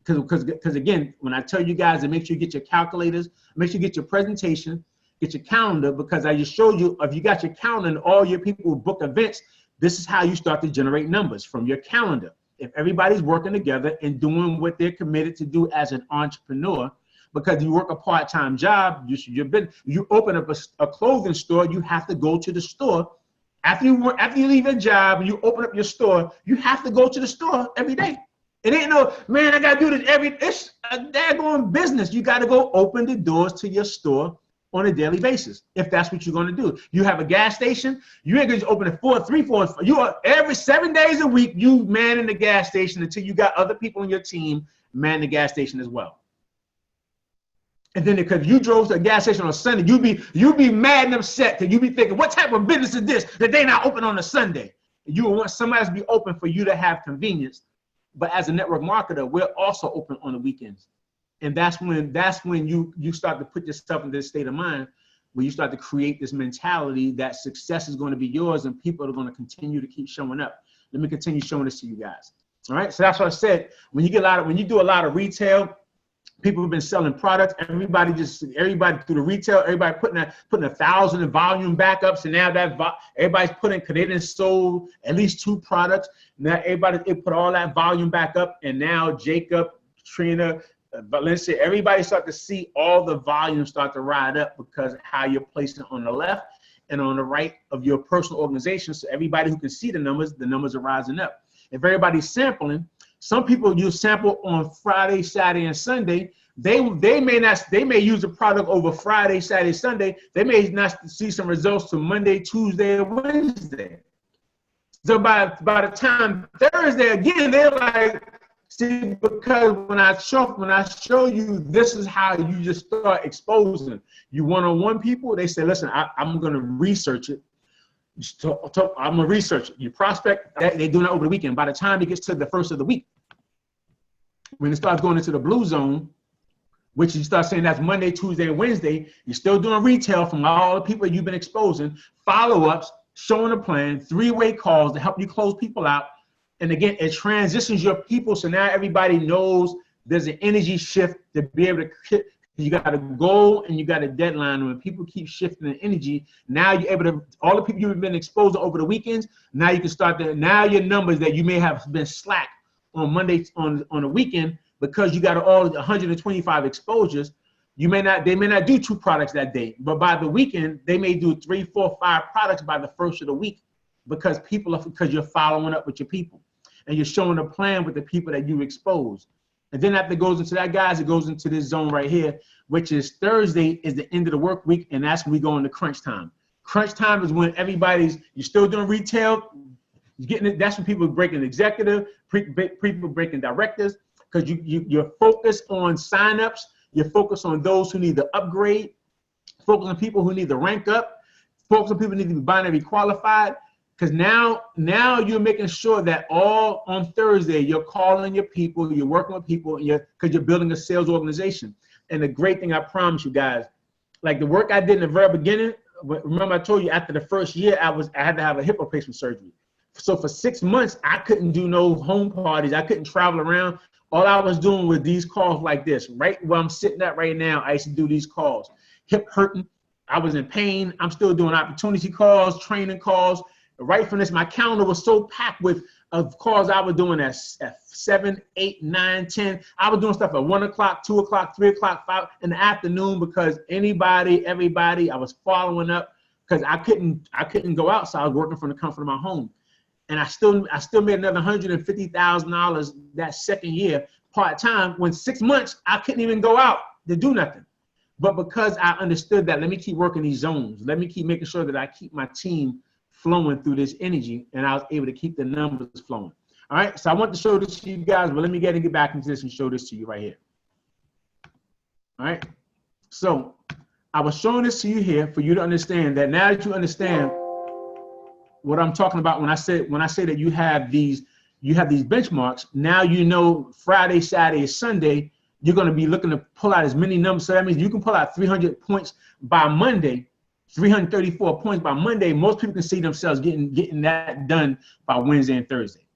Because again, when I tell you guys to make sure you get your calculators, make sure you get your presentation, get your calendar, because I just showed you, if you got your calendar and all your people book events, this is how you start to generate numbers from your calendar. If everybody's working together and doing what they're committed to do as an entrepreneur, because you work a part-time job, you open up a clothing store, you have to go to the store. After you leave your job and you open up your store, you have to go to the store every day. It ain't no, man, I gotta do this it's a daggone business. You gotta go open the doors to your store on a daily basis, if that's what you're going to do. You have a gas station, you ain't going to open it 4. You are every 7 days a week, you man in the gas station until you got other people on your team man the gas station as well. And then because you drove to a gas station on Sunday, you be mad and upset because you be thinking, what type of business is this that they not open on a Sunday? You want somebody to be open for you to have convenience. But as a network marketer, we're also open on the weekends. And that's when you start to put yourself in this state of mind where you start to create this mentality that success is going to be yours and people are going to continue to keep showing up. Let me continue showing this to you guys. All right. So that's what I said. When you do a lot of retail, People have been selling products. Everybody through the retail, everybody putting 1,000 in volume backups, and now everybody's putting, because they didn't sold at least 2 products. Now they put all that volume back up, and now Jacob, Trina, Valencia, everybody start to see all the volume start to ride up because of how you're placing on the left and on the right of your personal organization. So everybody who can see the numbers are rising up. If everybody's sampling, some people you sample on Friday, Saturday, and Sunday. They may use the product over Friday, Saturday, Sunday. They may not see some results to Monday, Tuesday, or Wednesday. So by the time Thursday again, they're like, see, because when I show you, this is how you just start exposing. You one-on-one people, they say, listen, I'm going to research it. I'm going to research it. You prospect, they do that over the weekend. By the time it gets to the first of the week, when it starts going into the blue zone, which you start saying that's Monday, Tuesday, and Wednesday, you're still doing retail from all the people you've been exposing, follow-ups, showing a plan, 3-way calls to help you close people out. And again, it transitions your people. So now everybody knows there's an energy shift to be able to, you got a goal and you got a deadline. When people keep shifting the energy, now you're able to, all the people you've been exposed to over the weekends, now you can start to, now your numbers that you may have been slack on Monday, on the weekend, because you got all 125 exposures, they may not do 2 products that day, but by the weekend, they may do 3, 4, 5 products by the first of the week, because you're following up with your people. And you're showing a plan with the people that you expose. And then after it goes into that, guys, it goes into this zone right here, which is Thursday is the end of the work week, and that's when we go into crunch time. Crunch time is when you're still doing retail, that's when people are breaking executive, people breaking directors, because you're focused on signups, you're focused on those who need to upgrade, focus on people who need to rank up, focus on people who need to be binary qualified. Because now you're making sure that all on Thursday, you're calling your people, you're working with people, because you're building a sales organization. And the great thing, I promise you guys, like the work I did in the very beginning, remember I told you after the first year, I had to have a hip replacement surgery. So for 6 months, I couldn't do no home parties. I couldn't travel around. All I was doing was these calls like this. Right where I'm sitting at right now, I used to do these calls. Hip hurting, I was in pain. I'm still doing opportunity calls, training calls. Right from this, my calendar was so packed with calls I was doing at 7, 8, 9, 10. I was doing stuff at 1 o'clock, 2 o'clock, 3 o'clock, 5 in the afternoon, because everybody, I was following up, because I couldn't go out, so I was working from the comfort of my home. And I still made another $150,000 that second year part-time, when 6 months I couldn't even go out to do nothing. But because I understood that, let me keep working these zones. Let me keep making sure that I keep my team flowing through this energy, and I was able to keep the numbers flowing. All right, so I want to show this to you guys, but let me get back into this and show this to you right here. All right, so I was showing this to you here for you to understand that now that you understand what I'm talking about when I say that you have these benchmarks. Now you know Friday, Saturday, Sunday, you're going to be looking to pull out as many numbers. So that means you can pull out 300 points by Monday. 334 points by Monday. Most people can see themselves getting that done by Wednesday and Thursday.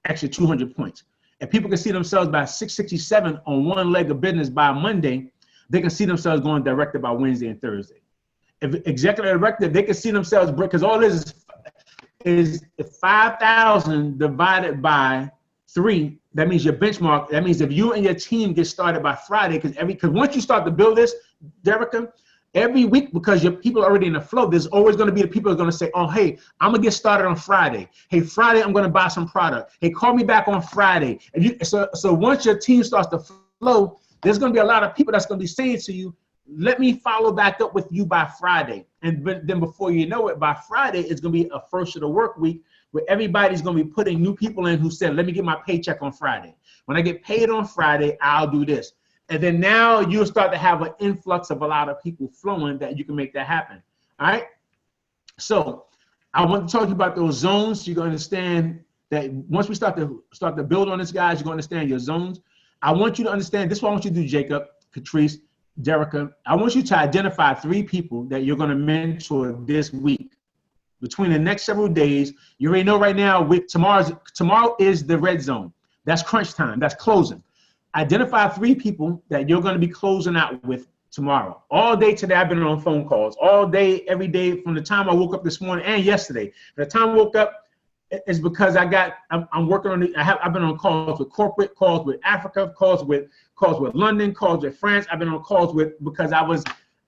Actually, 200 points. If people can see themselves by 667 on one leg of business by Monday, they can see themselves going director by Wednesday and Thursday. If executive director, they can see themselves break, because all this is 5,000 divided by 3. That means your benchmark. That means if you and your team get started by Friday, because once you start to build this, Derica, every week, because your people are already in the flow, there's always going to be the people who are going to say, oh, hey, I'm going to get started on Friday. Hey, Friday, I'm going to buy some product. Hey, call me back on Friday. So once your team starts to flow, there's going to be a lot of people that's going to be saying to you, let me follow back up with you by Friday. And then before you know it, by Friday, it's going to be a first of the work week where everybody's going to be putting new people in who said, let me get my paycheck on Friday. When I get paid on Friday, I'll do this. And then now you'll start to have an influx of a lot of people flowing that you can make that happen. All right. So I want to talk to you about those zones. So you're going to understand that once we start to build on this, guys, you're going to understand your zones. I want you to understand, this is what I want you to do, Jacob, Patrice, Derica. I want you to identify 3 people that you're going to mentor this week. Between the next several days, you already know right now, tomorrow is the red zone. That's crunch time. That's closing. identify 3 people that you're going to be closing out with tomorrow. All day today, I've been on phone calls. All day, every day, from the time I woke up this morning and yesterday. By the time I woke up, it's because I'm working on I've been on calls with corporate, calls with Africa, calls with London, calls with France. I've been on calls because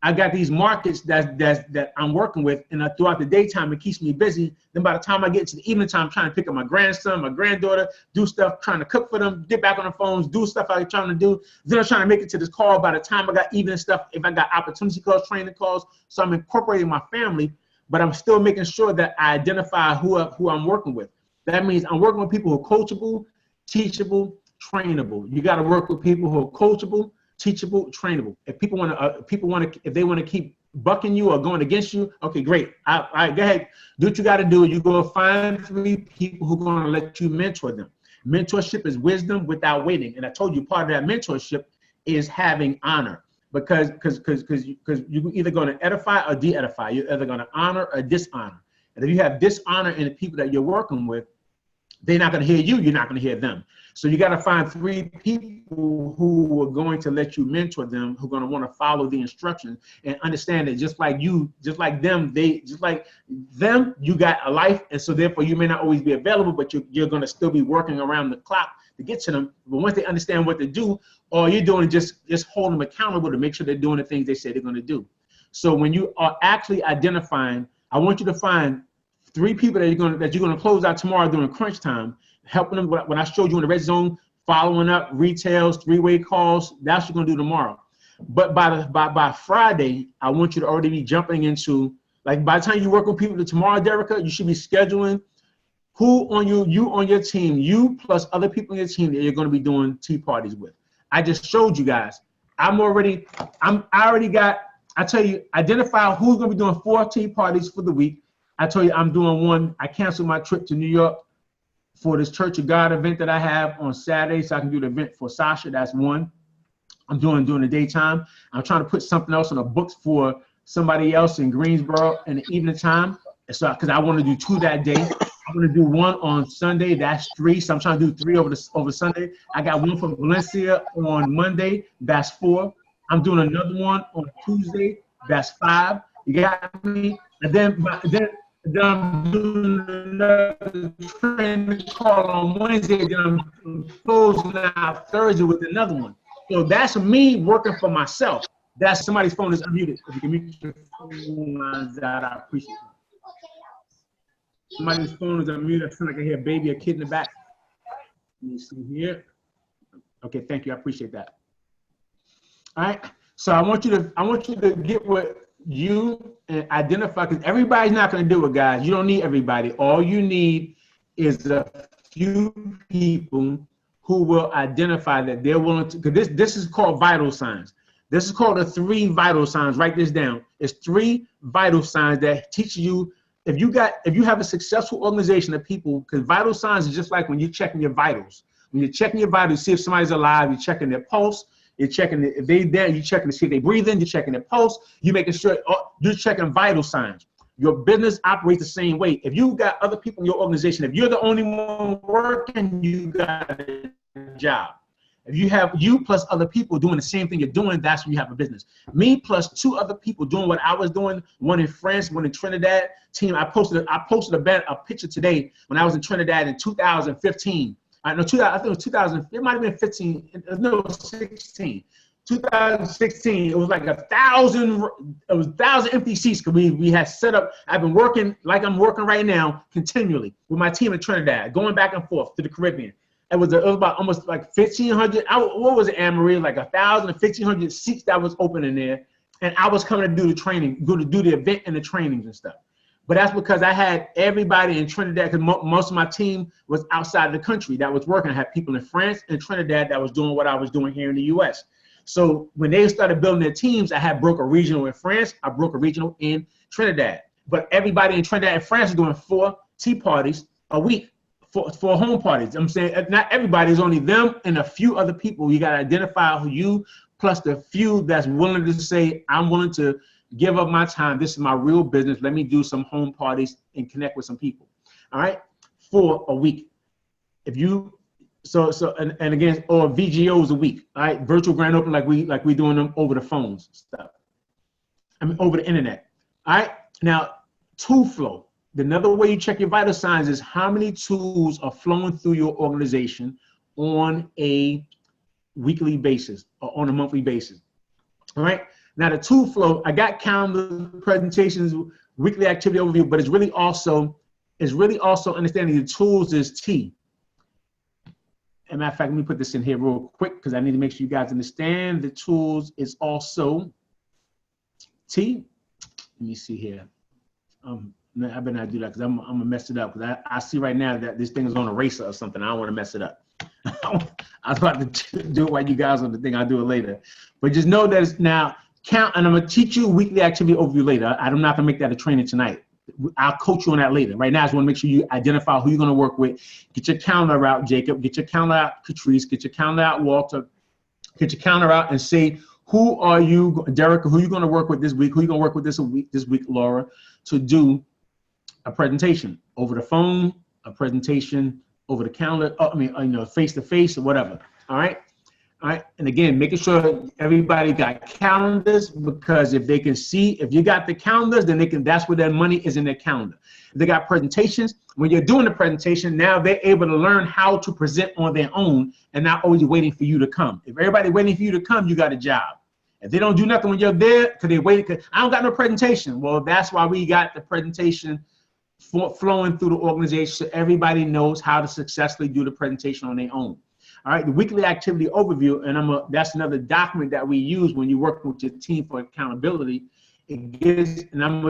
I got these markets that I'm working with, and throughout the daytime it keeps me busy. Then by the time I get to the evening time, I'm trying to pick up my grandson, my granddaughter, do stuff, trying to cook for them, get back on the phones, do stuff I'm trying to do. Then I'm trying to make it to this call. By the time I got evening stuff, if I got opportunity calls, training calls, so I'm incorporating my family, but I'm still making sure that I identify who I'm working with. That means I'm working with people who are coachable, teachable, trainable. You got to work with people who are coachable, teachable, trainable. If people want to, if they want to keep bucking you or going against you, okay, great. All right, go ahead, do what you got to do. You go find 3 people who are going to let you mentor them. Mentorship is wisdom without waiting, and I told you part of that mentorship is having honor, because you're either going to edify or de-edify. You're either going to honor or dishonor. And if you have dishonor in the people that you're working with, they're not going to hear you. You're not going to hear them. So you got to find 3 people who are going to let you mentor them, who are going to want to follow the instructions and understand that just like them, you got a life. And so therefore you may not always be available, but you're going to still be working around the clock to get to them. But once they understand what to do, all you're doing is just hold them accountable to make sure they're doing the things they say they're going to do. So when you are actually identifying, I want you to find 3 people that you're going to close out tomorrow during crunch time, helping them. When I showed you in the red zone, following up, retails, 3-way calls, that's what you're going to do tomorrow. But by Friday, I want you to already be jumping into, like, by the time you work with people tomorrow, Derica, you should be scheduling who on you on your team, you plus other people on your team that you're going to be doing tea parties with. I just showed you guys. I tell you, identify who's going to be doing 4 tea parties for the week. I told you I'm doing one. I canceled my trip to New York for this Church of God event that I have on Saturday, so I can do the event for Sasha. That's one. I'm doing during the daytime. I'm trying to put something else on the books for somebody else in Greensboro in the evening time. So because I want to do 2 that day. I'm going to do 1 on Sunday. That's 3. So I'm trying to do 3 over Sunday. I got 1 from Valencia on Monday. That's 4. I'm doing another one on Tuesday. That's 5. You got me? And then I'm doing another training call on Wednesday. Then I'm closing out Thursday with another one. So that's me working for myself. That's somebody's phone is unmuted. If you can mute your phone lines out, I appreciate it. Somebody's phone is unmuted. I feel like I hear a baby, a kid in the back. Let me see here. Okay, thank you. I appreciate that. All right. So I want you to get what you identify, because everybody's not going to do it, guys. You don't need everybody. All you need is a few people who will identify that they're willing to, because this is called vital signs. This is called the 3 vital signs. Write this down. It's 3 vital signs that teach you if you have a successful organization of people, because vital signs is just like when you're checking your vitals. When you're checking your vitals, see if somebody's alive, you're checking their pulse. You're checking if they there, you're checking to see if they breathing, you're checking their pulse, you're making sure you're checking vital signs. Your business operates the same way. If you got other people in your organization, if you're the only one working, you got a job. If you have you plus other people doing the same thing you're doing, that's when you have a business. Me plus 2 other people doing what I was doing, one in France, one in Trinidad. Team, I posted a picture today when I was in Trinidad in 2015. I think it was 2000. It might have been 15. No, it was 16. 2016. It was like 1,000. It was 1,000 empty seats because we had set up. I've been working like I'm working right now continually with my team in Trinidad, going back and forth to the Caribbean. It was about almost like 1,500. What was it, Anne-Marie? Like 1,000 to 1,500 seats that was open in there, and I was coming to do the training, do the event and the trainings and stuff. But that's because I had everybody in Trinidad, because most of my team was outside the country that was working. I had people in France and Trinidad that was doing what I was doing here in the U.S. So when they started building their teams, I had broke a regional in France. I broke a regional in Trinidad. But everybody in Trinidad and France is doing 4 tea parties a week for home parties. I'm saying not everybody, is only them and a few other people. You got to identify who you plus the few that's willing to say, I'm willing to give up my time. This is my real business. Let me do some home parties and connect with some people. All right, for a week. and again, or VGOs a week, all right? Virtual grand open like we doing them over the phones stuff. I mean, over the internet, all right? Now, tool flow. Another way you check your vital signs is how many tools are flowing through your organization on a weekly basis or on a monthly basis, all right? Now, the tool flow, I got calendar, presentations, weekly activity overview, but it's really also understanding the tools is T. As a matter of fact, let me put this in here real quick because I need to make sure you guys understand the tools is also T. Let me see here. I better not do that because I'm gonna mess it up because I see right now that this thing is on a eraser or something. I don't want to mess it up. I was about to do it while you guys on the thing. I'll do it later. But just know that it's now count, and I'm gonna teach you weekly activity overview later. I'm not gonna make that a training tonight. I'll coach you on that later. Right now, I just want to make sure you identify who you're going to work with. Get your calendar out, Jacob. Get your calendar out, Catrice. Get your calendar out, Walter. Get your calendar out and say, who are you, Derek, who are you going to work with this week? Who are you going to work with this week, Laura, to do a presentation over the phone, a presentation over the calendar, face-to-face or whatever. All right. All right, and again, making sure everybody got calendars, because if they can see, if you got the calendars, then that's where their money is, in their calendar. If they got presentations, when you're doing the presentation, now they're able to learn how to present on their own and not always waiting for you to come. If everybody's waiting for you to come, you got a job. If they don't do nothing when you're there, because they wait, because I don't got no presentation. Well, that's why we got the presentation flowing through the organization so everybody knows how to successfully do the presentation on their own. All right, the weekly activity overview, and that's another document that we use when you're working with your team for accountability. And I'm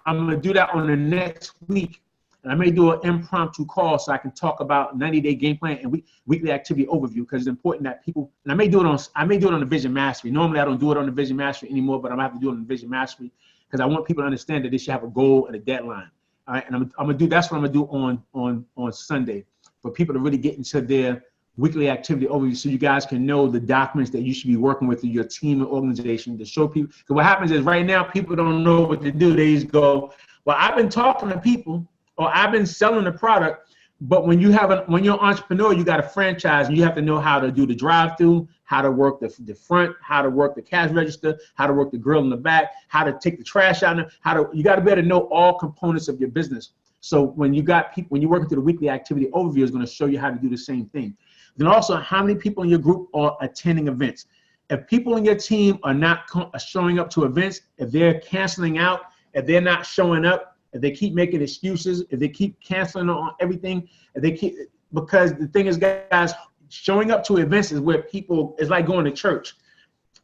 gonna do that on the next week, and I may do an impromptu call so I can talk about 90-day game plan and weekly activity overview, because it's important that people. And I may do it on the Vision Mastery. Normally, I don't do it on the Vision Mastery anymore, but I'm gonna have to do it on the Vision Mastery because I want people to understand that they should have a goal and a deadline. All right, and that's what I'm gonna do on Sunday, for people to really get into their weekly activity overview, so you guys can know the documents that you should be working with in your team and organization to show people. Because what happens is right now people don't know what to do. They just go, well, I've been talking to people, or I've been selling the product. But when you're an entrepreneur, you got a franchise, and you have to know how to do the drive-through, how to work the front, how to work the cash register, how to work the grill in the back, how to take the trash out, you got to be able to know all components of your business. So when you're working through the weekly activity overview, is going to show you how to do the same thing. Then also, how many people in your group are attending events. If people in your team are not showing up to events, if they're canceling out, if they're not showing up, if they keep making excuses, if they keep canceling on everything, because the thing is, guys, showing up to events is where people, it's like going to church.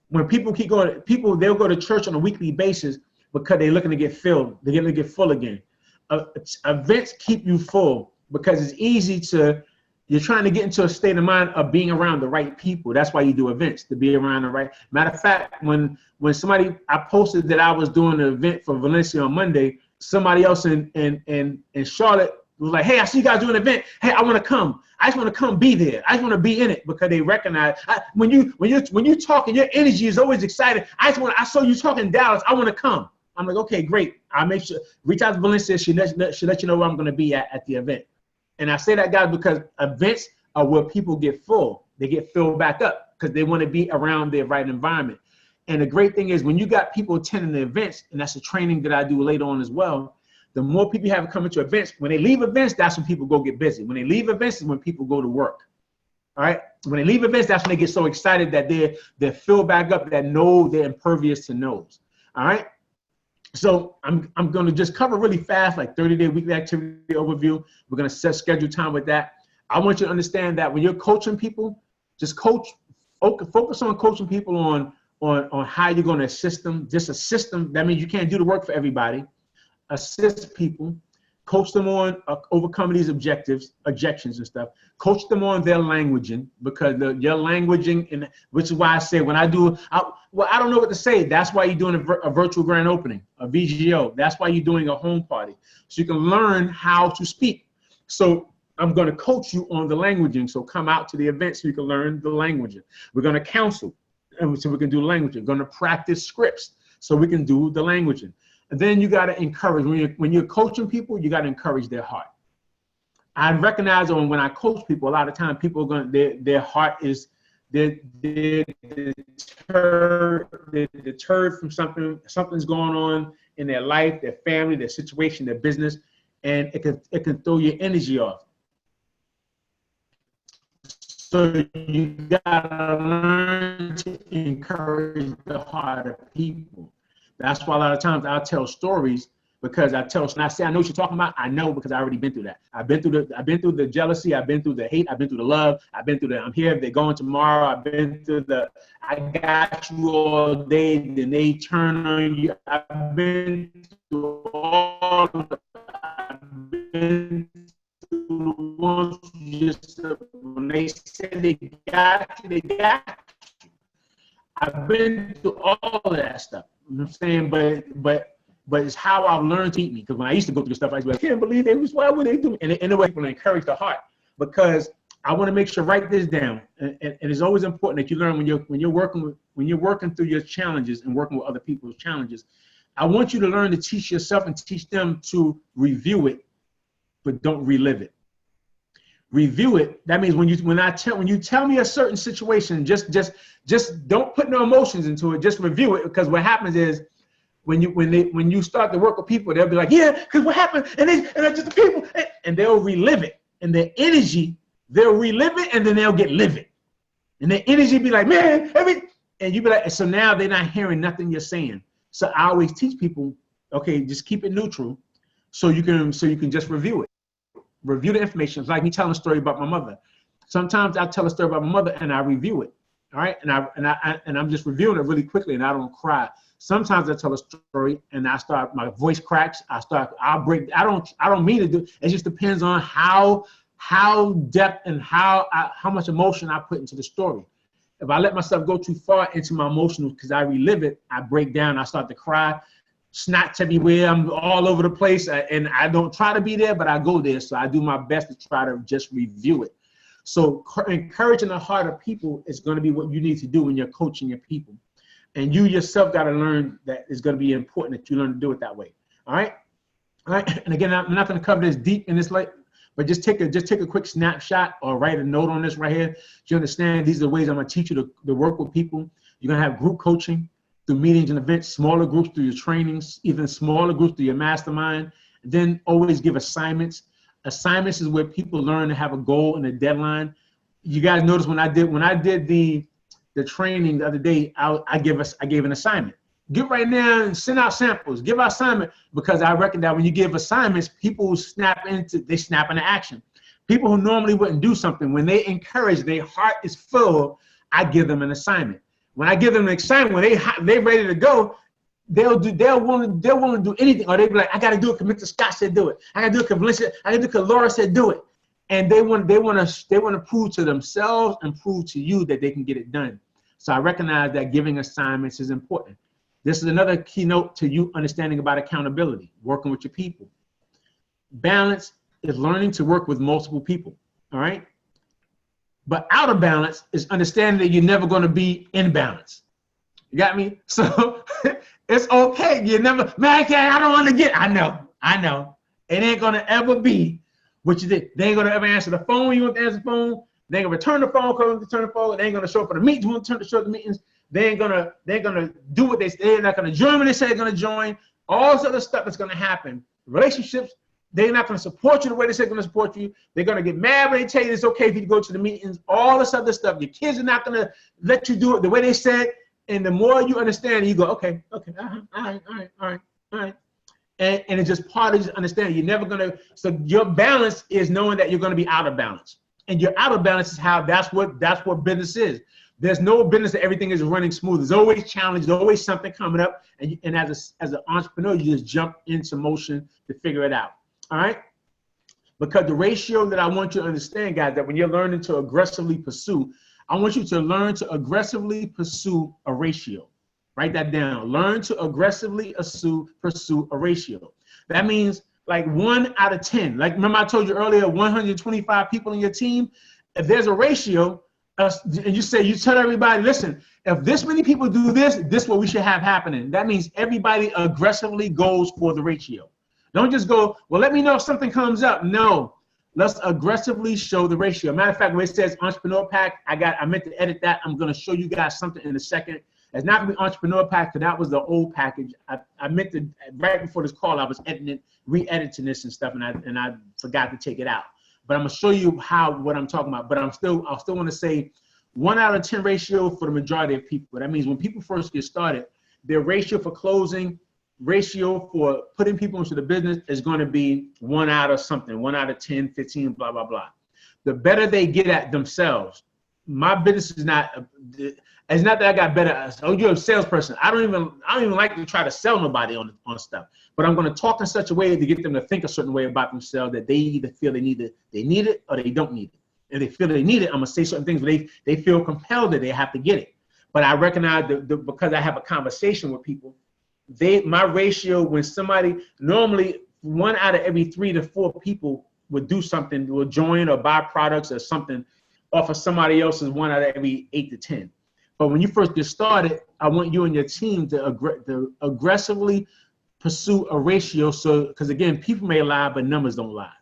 When people keep going, they'll go to church on a weekly basis because they're looking to get filled. They're going to get full again. Events keep you full because it's easy you're trying to get into a state of mind of being around the right people. That's why you do events, to be around the right. Matter of fact, when I posted that I was doing an event for Valencia on Monday, somebody else in Charlotte was like, hey, I see you guys doing an event. Hey, I want to come. I just want to come be there. I just want to be in it, because they recognize when you talk and your energy is always excited. I saw you talking in Dallas. I want to come. I'm like, okay, great. I'll make sure, reach out to Valencia. She'll let you know where I'm going to be at the event. And I say that, guys, because events are where people get full. They get filled back up because they want to be around their right environment. And the great thing is, when you got people attending the events, and that's a training that I do later on as well, the more people you have coming to events, when they leave events, that's when people go get busy. When they leave events is when people go to work. All right. When they leave events, that's when they get so excited that they're filled back up, that know they're impervious to no's. All right. So I'm going to just cover really fast, like 30-day weekly activity overview. We're going to set schedule time with that. I want you to understand that when you're coaching people, just focus on coaching people on how you're going to assist them. Just assist them. That means you can't do the work for everybody. Assist people, coach them on overcoming these objections and stuff. Coach them on their languaging, because your languaging, which is why I say when I don't know what to say. That's why you're doing a virtual grand opening, a VGO. That's why you're doing a home party, so you can learn how to speak. So I'm going to coach you on the languaging. So come out to the event so you can learn the languaging. We're going to counsel, so we can do languaging. We're going to practice scripts so we can do the languaging. And then you got to encourage, when you're coaching people, you got to encourage their heart. I recognize when I coach people, a lot of times people are going to, their heart is, they're deterred from something's going on in their life, their family, their situation, their business, and it can throw your energy off. So you gotta learn to encourage the heart of people. That's why a lot of times I'll tell stories, because when I say I know what you're talking about, I know because I already been through that. I've been through the jealousy, I've been through the hate, I've been through the love, I've been through the I'm here, they're going tomorrow, I've been through the I got you all day, then they turn on you. I've been through all of it. I've been through the ones just when they said they got you, they got you. I've been through all of that stuff. You know what I'm saying? But it's how I've learned to eat me. Because when I used to go through stuff, I was like, I can't believe they was, why would they do it? And in a way, people encourage the heart, because I want to make sure, write this down. And it's always important that you learn when you're working through your challenges and working with other people's challenges. I want you to learn to teach yourself and teach them to review it, but don't relive it. Review it. That means when you tell me a certain situation, just don't put no emotions into it. Just review it, because what happens is, when you start to work with people, they'll be like, yeah, because what happened, and it's just the people, and they'll relive it, and their energy, they'll relive it, and then they'll get livid, and their energy be like, man, and you be like, so now they're not hearing nothing you're saying. So I always teach people, okay, just keep it neutral, so you can just review it, review the information. It's like me telling a story about my mother. Sometimes I tell a story about my mother and I review it, all right, and I'm just reviewing it really quickly, and I don't cry. Sometimes I tell a story and my voice cracks. I'll break. I don't mean to do. It just depends on how depth and how much emotion I put into the story. If I let myself go too far into my emotions because I relive it, I break down. I start to cry, snots everywhere. I'm all over the place, and I don't try to be there, but I go there. So I do my best to try to just review it. So encouraging the heart of people is going to be what you need to do when you're coaching your people. And you yourself got to learn that it's going to be important that you learn to do it that way. All right. All right. And again, I'm not going to cover this deep in this light, but just take a quick snapshot or write a note on this right here. You understand these are the ways I'm going to teach you to work with people. You're going to have group coaching through meetings and events, smaller groups through your trainings, even smaller groups through your mastermind. And then always give assignments. Assignments is where people learn to have a goal and a deadline. You guys notice when I did the training the other day, I gave an assignment. Get right now and send out samples. Give out assignment, because I reckon that when you give assignments, people who snap into action. People who normally wouldn't do something, when they encourage, their heart is full, I give them an assignment. When I give them an assignment, when they ready to go, they'll want to do anything, or they'll be like, I got to do it because Mr. Scott said do it. I got to do it because Valencia, I got to do it because Laura said do it. And they want to prove to themselves and prove to you that they can get it done. So I recognize that giving assignments is important. This is another keynote to you understanding about accountability, working with your people. Balance is learning to work with multiple people, all right? But out of balance is understanding that you're never going to be in balance. You got me? So it's okay. You never, man, I don't want to get, I know. It ain't going to ever be what you did. They ain't going to ever answer the phone when you want to answer the phone. They ain't gonna return the phone call, return the phone. They ain't gonna show up for the meetings. Won't show up the meetings. They're gonna do what they say. They're not gonna join when they say they're gonna join. All this other stuff that's gonna happen. Relationships, they're not gonna support you the way they say they're gonna support you. They're gonna get mad when they tell you it's okay if you go to the meetings. All this other stuff. Your kids are not gonna let you do it the way they said. And the more you understand, you go, okay, all right. And it's just part of just understanding. You're never gonna. So your balance is knowing that you're gonna be out of balance. And you're out of balance is how that's what business is. There's no business that everything is running smooth. There's always challenge. There's always something coming up. And as an entrepreneur, you just jump into motion to figure it out. All right. Because the ratio that I want you to understand, guys, that when you're learning to aggressively pursue, I want you to learn to aggressively pursue a ratio. Write that down. Learn to aggressively pursue a ratio. That means like 1 out of 10. Like, remember I told you earlier, 125 people in your team. If there's a ratio, and you tell everybody, listen, if this many people do this is what we should have happening. That means everybody aggressively goes for the ratio. Don't just go, well, let me know if something comes up. No, Let's aggressively show the ratio. Matter of fact, when it says entrepreneur pack, I meant to edit that. I'm going to show you guys something in a second. It's not going to be entrepreneur pack because that was the old package. I meant to, right before this call, I was editing, re-editing this and stuff, and I forgot to take it out. But I'm going to show you what I'm talking about. But I'll still want to say 1 out of 10 ratio for the majority of people. That means when people first get started, their ratio for closing, ratio for putting people into the business is going to be 1 out of something, 1 out of 10, 15, blah, blah, blah. The better they get at themselves, my business is not, it's not that I got better. Oh, you're a salesperson. I don't even like to try to sell nobody on stuff, but I'm going to talk in such a way to get them to think a certain way about themselves that they either feel they need it or they don't need it. If they feel they need it, I'm going to say certain things, but they feel compelled that they have to get it. But I recognize because I have a conversation with people, my ratio when somebody, normally 1 out of every 3 to 4 people would do something, will join or buy products or something off of somebody else's 1 out of every 8 to 10. But when you first get started, I want you and your team to aggressively pursue a ratio. So, because again, people may lie, but numbers don't lie.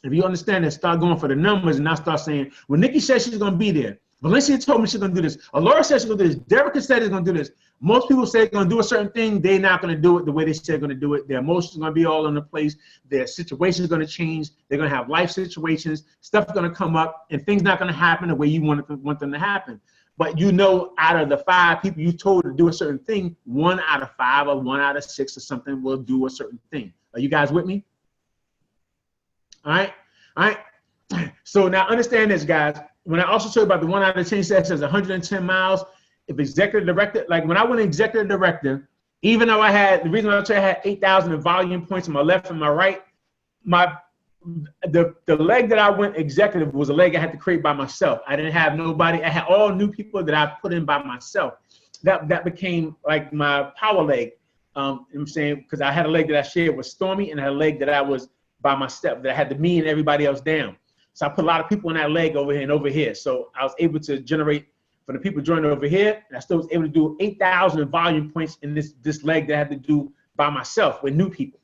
If you understand that, start going for the numbers and not start saying, well, Nikki said she's going to be there. Valencia told me she's going to do this. Or Laura said she's going to do this. Derek said he's going to do this. Most people say they're going to do a certain thing. They're not going to do it the way they say they're going to do it. Their emotions are going to be all in the place. Their situations are going to change. They're going to have life situations. Stuff's going to come up, and things not going to happen the way you want them to happen. But you know, out of the 5 people you told to do a certain thing, 1 out of 5 or 1 out of 6 or something will do a certain thing. Are you guys with me? All right. So now understand this, guys. When I also told you about the 1 out of 10 that says 110 miles, if executive director, like when I went executive director, even though the reason I had 8,000 in volume points on my left and my right, the leg that I went executive was a leg I had to create by myself. I didn't have nobody. I had all new people that I put in by myself. That became like my power leg. I'm saying, because I had a leg that I shared with Stormy, and I had a leg that I was by myself, that I had to me and everybody else down. So I put a lot of people in that leg over here and over here. So I was able to generate for the people joining over here, and I still was able to do 8,000 in volume points in this leg that I had to do by myself with new people.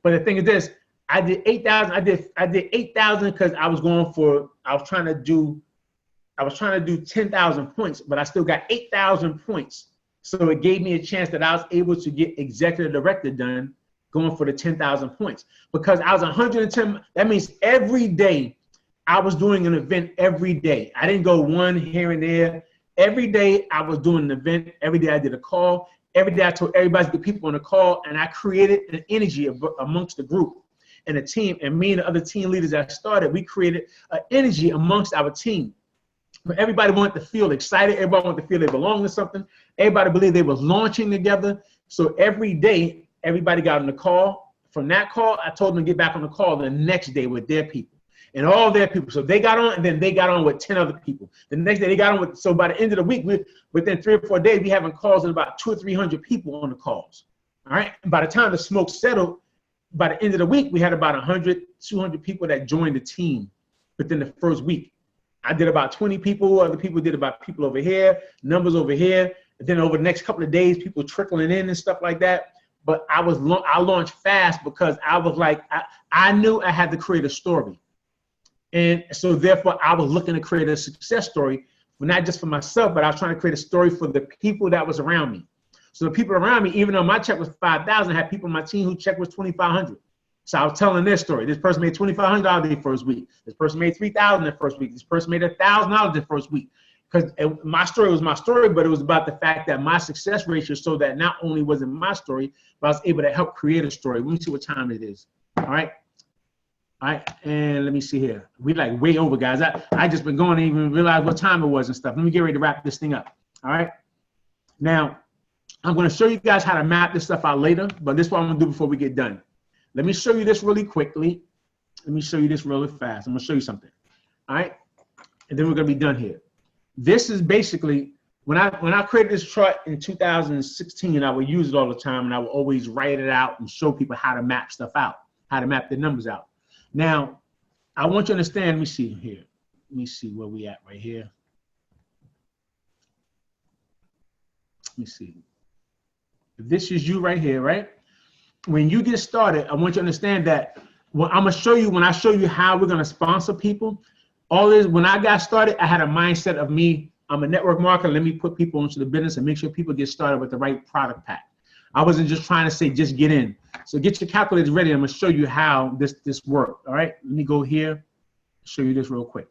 But the thing is this, I did 8,000. I did 8,000 because I was trying to do 10,000 points, but I still got 8,000 points. So it gave me a chance that I was able to get executive director done going for the 10,000 points, because I was 110. That means every day I was doing an event every day. I didn't go one here and there. Every day I was doing an event. Every day I did a call. Every day I told everybody to get people on the call, and I created an energy amongst the group and the team. And me and the other team leaders that started, we created an energy amongst our team. But everybody wanted to feel excited. Everybody wanted to feel they belonged to something. Everybody believed they was launching together. So every day, everybody got on the call. From that call, I told them to get back on the call the next day with their people. And all their people. So they got on, and then they got on with 10 other people. The next day they got on with, so by the end of the week, within 3 or 4 days, we having calls with about 200 or 300 people on the calls. All right. And by the time the smoke settled, by the end of the week, we had about 100, 200 people that joined the team within the first week. I did about 20 people. Other people did about people over here, numbers over here. And then over the next couple of days, people trickling in and stuff like that. But I launched fast because I was like, I knew I had to create a story. And so therefore I was looking to create a success story, not just for myself, but I was trying to create a story for the people that was around me. So the people around me, even though my check was 5,000, I had people on my team who check was 2,500. So I was telling their story. This person made $2,500 the first week. This person made $3,000 the first week. This person made $1,000 the first week. Because my story was my story, but it was about the fact that my success ratio, so that not only was it my story, but I was able to help create a story. Let me see what time it is. All right. All right, and let me see here. We like way over, guys. I just been going to even realize what time it was and stuff. Let me get ready to wrap this thing up. All right. Now, I'm going to show you guys how to map this stuff out later, but this is what I'm going to do before we get done. Let me show you this really quickly. Let me show you this really fast. I'm going to show you something. All right, and then we're going to be done here. This is basically when I created this chart in 2016. I would use it all the time, and I would always write it out and show people how to map stuff out, how to map the numbers out. Now, I want you to understand, let me see here. Let me see where we at right here. Let me see. If this is you right here, right? When you get started, I want you to understand that Well, I'm gonna show you when I show you how we're gonna sponsor people. All this, when I got started, I had a mindset of me. I'm a network marketer. Let me put people into the business and make sure people get started with the right product pack. I wasn't just trying to say just get in. So get your calculators ready. I'm gonna show you how this worked. All right. Let me go here. Show you this real quick.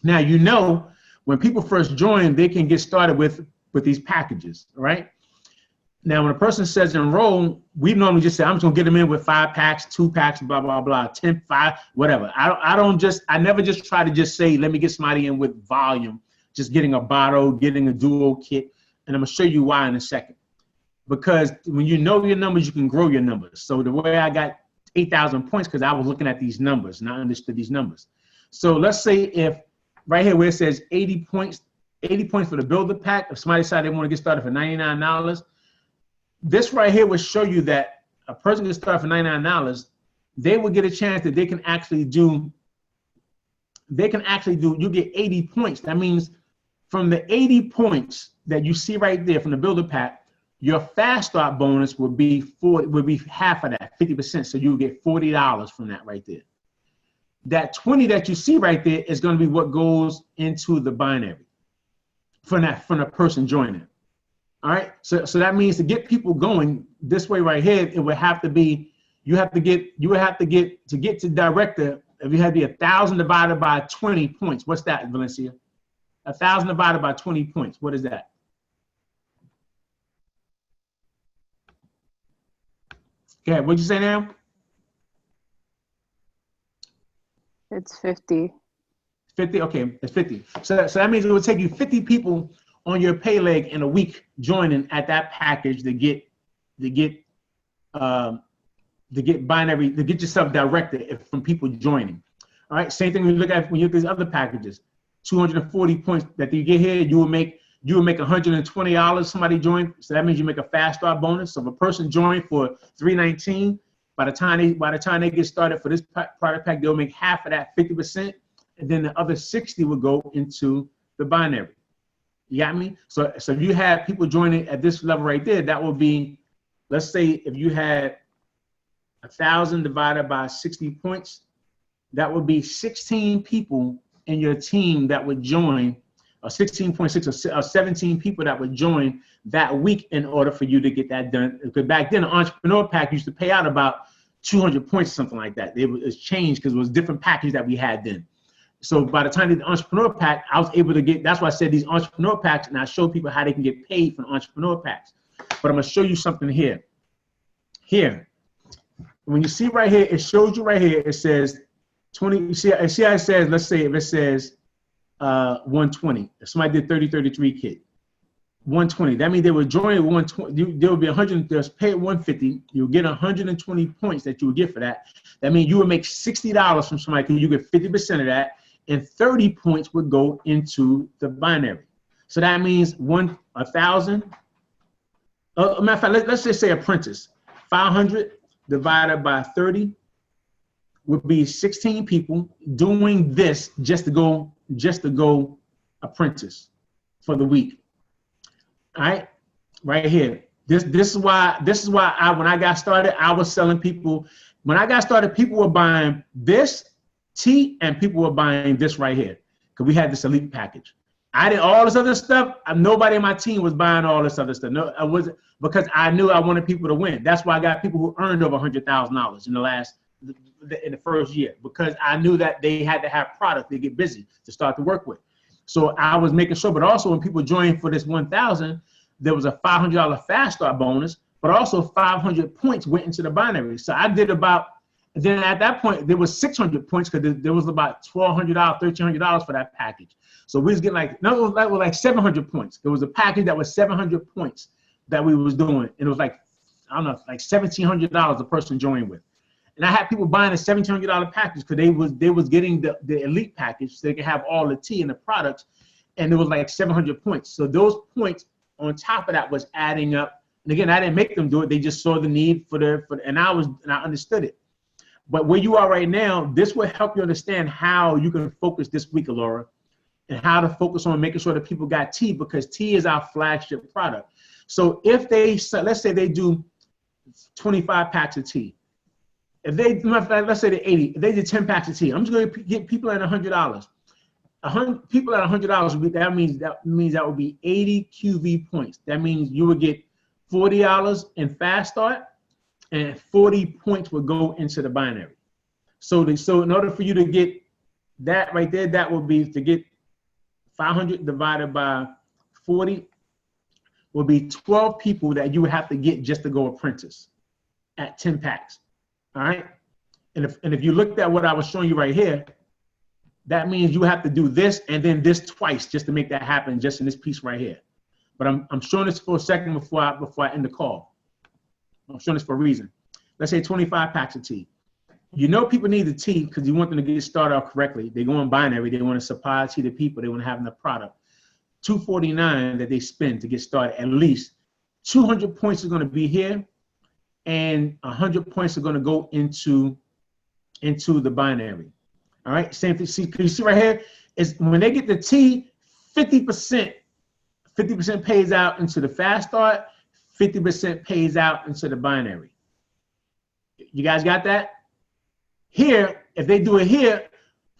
Now you know when people first join, they can get started with these packages. All right. Now, when a person says enroll, we normally just say, I'm just gonna get them in with 5 packs, 2 packs, blah, blah, blah, 10, 5, whatever. I never just try to just say, let me get somebody in with volume, just getting a bottle, getting a duo kit. And I'm gonna show you why in a second. Because when you know your numbers, you can grow your numbers. So the way I got 8,000 points, because I was looking at these numbers and I understood these numbers. So let's say if right here where it says 80 points for the builder pack, if somebody decided they want to get started for $99, this right here will show you that a person can start for $99. They will get a chance that you get 80 points. That means from the 80 points that you see right there from the builder pack, your fast start bonus would be half of that, 50%. So you'll get $40 from that right there. That 20 that you see right there is going to be what goes into the binary from the person joining. All right, so that means to get people going this way right here, it would have to be to get to director. If you had to be 1,000 divided by 20 points, what's that, Valencia? 1,000 divided by 20 points. What is that? Okay, what'd you say now? It's 50. 50. Okay, it's 50. So that means it would take you 50 people on your pay leg in a week joining at that package to get binary, to get yourself directed from people joining. All right, same thing when you look at these other packages, 240 points that you get here, you will make $120. Somebody joined, so that means you make a fast start bonus. So if a person joined for $319, by the time they get started for this product pack, they'll make half of that, 50%, and then the other 60 will go into the binary. You got me? So if you have people joining at this level right there, that will be, let's say if you had 1,000 divided by 60 points, that would be 16 people in your team that would join, or 16.6 or 17 people that would join that week in order for you to get that done. Because back then, the entrepreneur pack used to pay out about 200 points or something like that. It's changed because it was different packages that we had then. So by the time the entrepreneur pack, I was able to get, that's why I said these entrepreneur packs, and I show people how they can get paid for entrepreneur packs. But I'm gonna show you something here. Here, when you see right here, it shows you right here, it says 20, you see how it says, let's say if it says 120, if somebody did 30-33 kit, 120, that means they would join at 120, there would be 100, there's pay at 150, you'll get 120 points that you would get for that. That means you would make $60 from somebody because you get 50% of that, and 30 points would go into the binary. So that means 1,000. Matter of fact, let's just say apprentice. 500 divided by 30 would be 16 people doing this just to go apprentice for the week. All right, right here. This is why when I got started, I was selling people. When I got started, people were buying this tea and people were buying this right here because we had this elite package. I did all this other stuff. Nobody in my team was buying all this other stuff. No, I wasn't, because I knew I wanted people to win. That's why I got people who earned over $100,000 in the first year, because I knew that they had to have product to get busy to start to work with. So I was making sure, but also when people joined for this 1,000, there was a $500 fast start bonus, but also 500 points went into the binary. So I did about, then at that point, there was 600 points because there was about $1,200, $1,300 for that package. So we was getting like, no, it was like 700 points. There was a package that was 700 points that we was doing. And it was like, I don't know, like $1,700 a person joined with. And I had people buying a $1,700 package because they was getting the elite package so they could have all the tea and the products. And it was like 700 points. So those points on top of that was adding up. And again, I didn't make them do it. They just saw the need and I understood it. But where you are right now, this will help you understand how you can focus this week, Laura, and how to focus on making sure that people got tea, because tea is our flagship product. So if let's say they do 25 packs of tea, if they, let's say they're 80, if they did 10 packs of tea, I'm just going to get people at $100. 100 people at $100, that means that would be 80 QV points. That means you would get $40 in fast start, and 40 points would go into the binary. So in order for you to get that right there, that would be to get 500 divided by 40 would be 12 people that you would have to get just to go apprentice at 10 packs. All right. And if you looked at what I was showing you right here, that means you have to do this and then this twice just to make that happen, just in this piece right here. But I'm showing this for a second before I end the call. I'm showing this for a reason. Let's say 25 packs of tea. You know people need the tea because you want them to get started off correctly. They go in binary. They want to supply tea to people. They want to have enough product. $249 that they spend to get started. At least 200 points is going to be here, and 100 points are going to go into the binary. All right. Same thing. See, can you see right here? Is when they get the tea, 50% pays out into the fast start. 50% pays out into the binary. You guys got that? Here, if they do it here,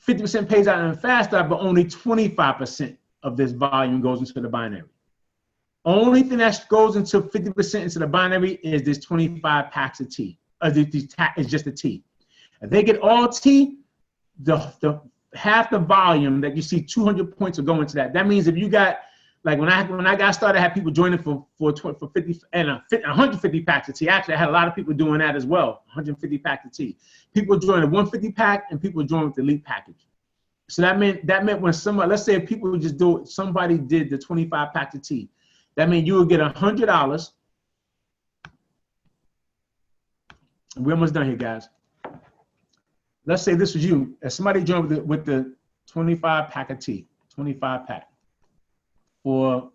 50% pays out in the fast start, but only 25% of this volume goes into the binary. Only thing that goes into 50% into the binary is this 25 packs of tea. It's just the tea. If they get all tea, the half the volume that you see, 200 points will go into that. That means if you got, like when I got started, I had people joining for 50 and 150 packs of tea. Actually, I had a lot of people doing that as well. 150 packs of tea. People joined a 150 pack, and people joined with the elite package. So that meant when somebody, let's say people would just do it, somebody did the 25 packs of tea. That means you would get $100. We're almost done here, guys. Let's say this was you. If somebody joined with the 25 pack of tea, 25 pack. For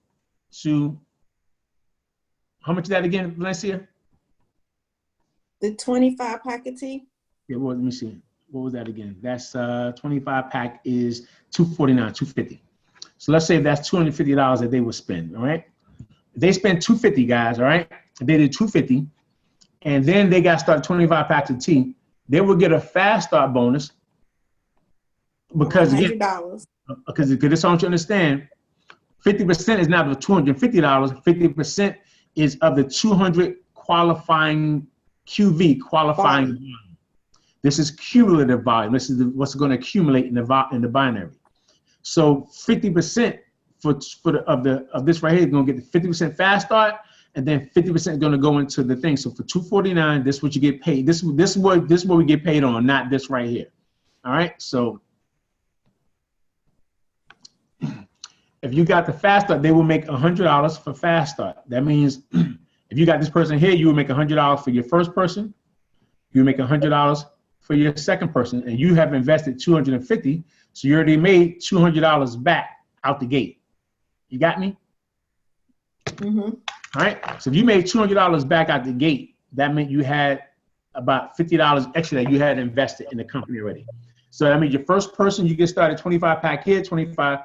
how much is that again, Valencia? The 25 pack of tea? Yeah, well, let me see. What was that again? That's 25 pack is $249, $250. So let's say that's $250 that they would spend, all right? If they spend $250, guys, all right? If they did $250, and then they got started 25 packs of tea, they would get a fast start bonus because again, because this I want you to understand, 50% is not the $250. 50% is of the 200 qualifying QV, qualifying volume. This is cumulative volume. This is what's going to accumulate in the binary. So 50% of this right here is going to get the 50% fast start, and then 50% is going to go into the thing. So for $249, this is what you get paid. This is what we get paid on, not this right here. All right. So if you got the fast start, they will make $100 for fast start. That means if you got this person here, you will make $100 for your first person. You make $100 for your second person, and you have invested $250, so you already made $200 back out the gate. You got me? Mm-hmm. All right. So if you made $200 back out the gate, that meant you had about $50 extra that you had invested in the company already. So that means your first person, you get started 25 pack here, 25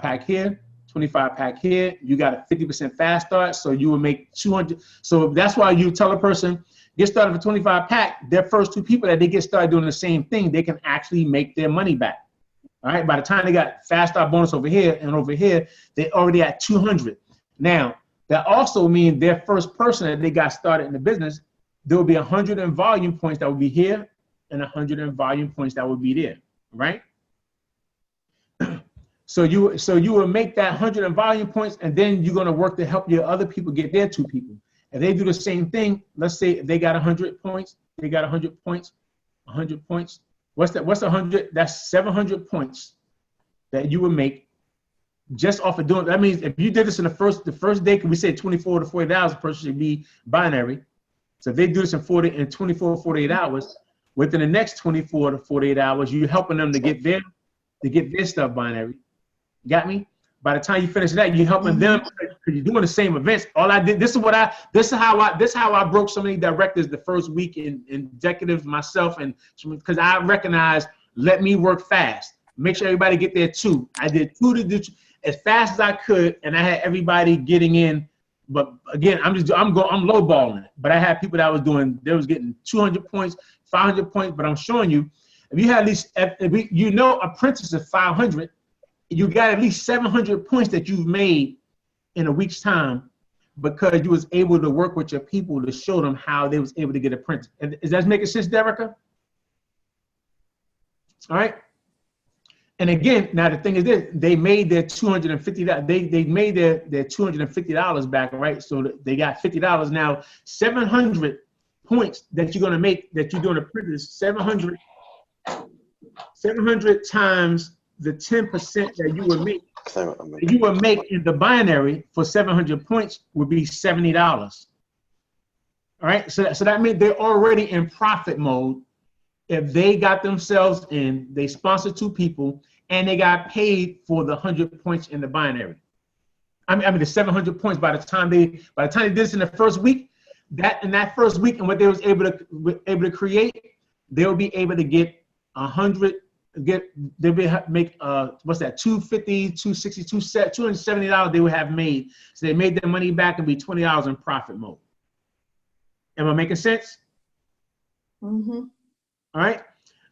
pack here, 25 pack here. You got a 50% fast start, so you will make 200. So that's why you tell a person, get started for 25 pack, their first two people that they get started doing the same thing, they can actually make their money back. All right. By the time they got fast start bonus over here and over here, they already at 200. Now, that also means their first person that they got started in the business, there will be 100 in volume points that will be here and 100 in volume points that will be there. Right. So you will make that 100 in volume points, and then you're going to work to help your other people get their two people. If they do the same thing, let's say if they got 100 points, they got 100 points, 100 points. What's that? What's 100? That's 700 points that you would make just off of doing. That means if you did this in the first day, can we say 24 to 48 hours, the person should be binary. So if they do this in 24 to 48 hours, within the next 24 to 48 hours, you're helping them to get their stuff binary. Got me? By the time you finish that, you're helping them because you're doing the same events. All I did, this is how I broke so many directors the first week in executives myself, and because I recognized, let me work fast. Make sure everybody get there too. I did two to do as fast as I could, and I had everybody getting in But again, I'm lowballing it. But I had people that they was getting 200 points, 500 points. But I'm showing you, if you had at least, apprentice of 500, you got at least 700 points that you've made in a week's time because you was able to work with your people to show them how they was able to get apprentice. Is that making sense, Derica? All right. And again, now the thing is this, they made their $250. They made their $250 back, right? So they got $50 now. 700 points that you're gonna make, that you're doing apprentice, 700 times the 10% that you would make in the binary for 700 points would be $70. All right, so that means they're already in profit mode. If they got themselves in, they sponsored 2 people, and they got paid for the 100 points in the binary. I mean the 700 points by the time they did this in the first week, that first week and what they was able to create, they'll be able to get 100. They'll make what's that, 250, 260, $270 they would have made. So they made their money back and be $20 in profit mode. Am I making sense? Mm-hmm. All right.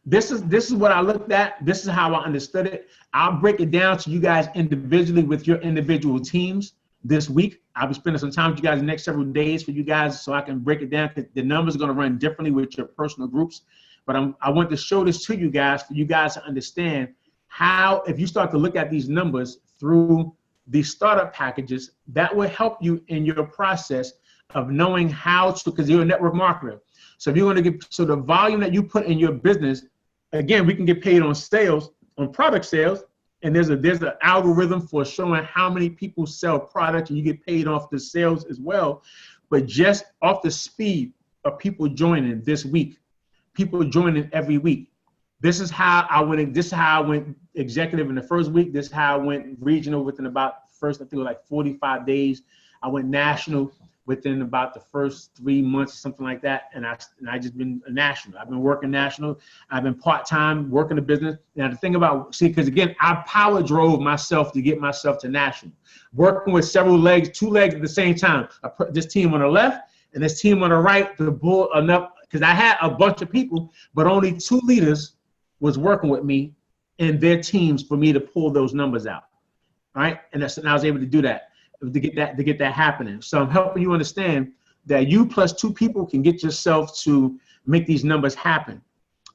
This is what I looked at. This is how I understood it. I'll break it down to you guys individually with your individual teams this week. I'll be spending some time with you guys the next several days for you guys so I can break it down. The numbers are going to run differently with your personal groups. But I want to show this to you guys for you guys to understand how, if you start to look at these numbers through the startup packages, that will help you in your process of knowing how to, because you're a network marketer. So if you're going to get, so the volume that you put in your business, again, we can get paid on sales, on product sales, and there's an algorithm for showing how many people sell products, and you get paid off the sales as well. But just off the speed of people joining this week, people joining every week. This is how I went. This is how I went executive in the first week. This is how I went regional within about first, I think it was like 45 days. I went national within about the first 3 months or something like that. And I just been a national. I've been working national. I've been part-time working the business. Now the thing about, because again, I power drove myself to get myself to national, working with several legs, 2 legs at the same time. This team on the left and this team on the right to pull enough, because I had a bunch of people, but only 2 leaders was working with me in their teams for me to pull those numbers out. All right. And I was able to do that. To get that happening. So I'm helping you understand that you plus 2 people can get yourself to make these numbers happen.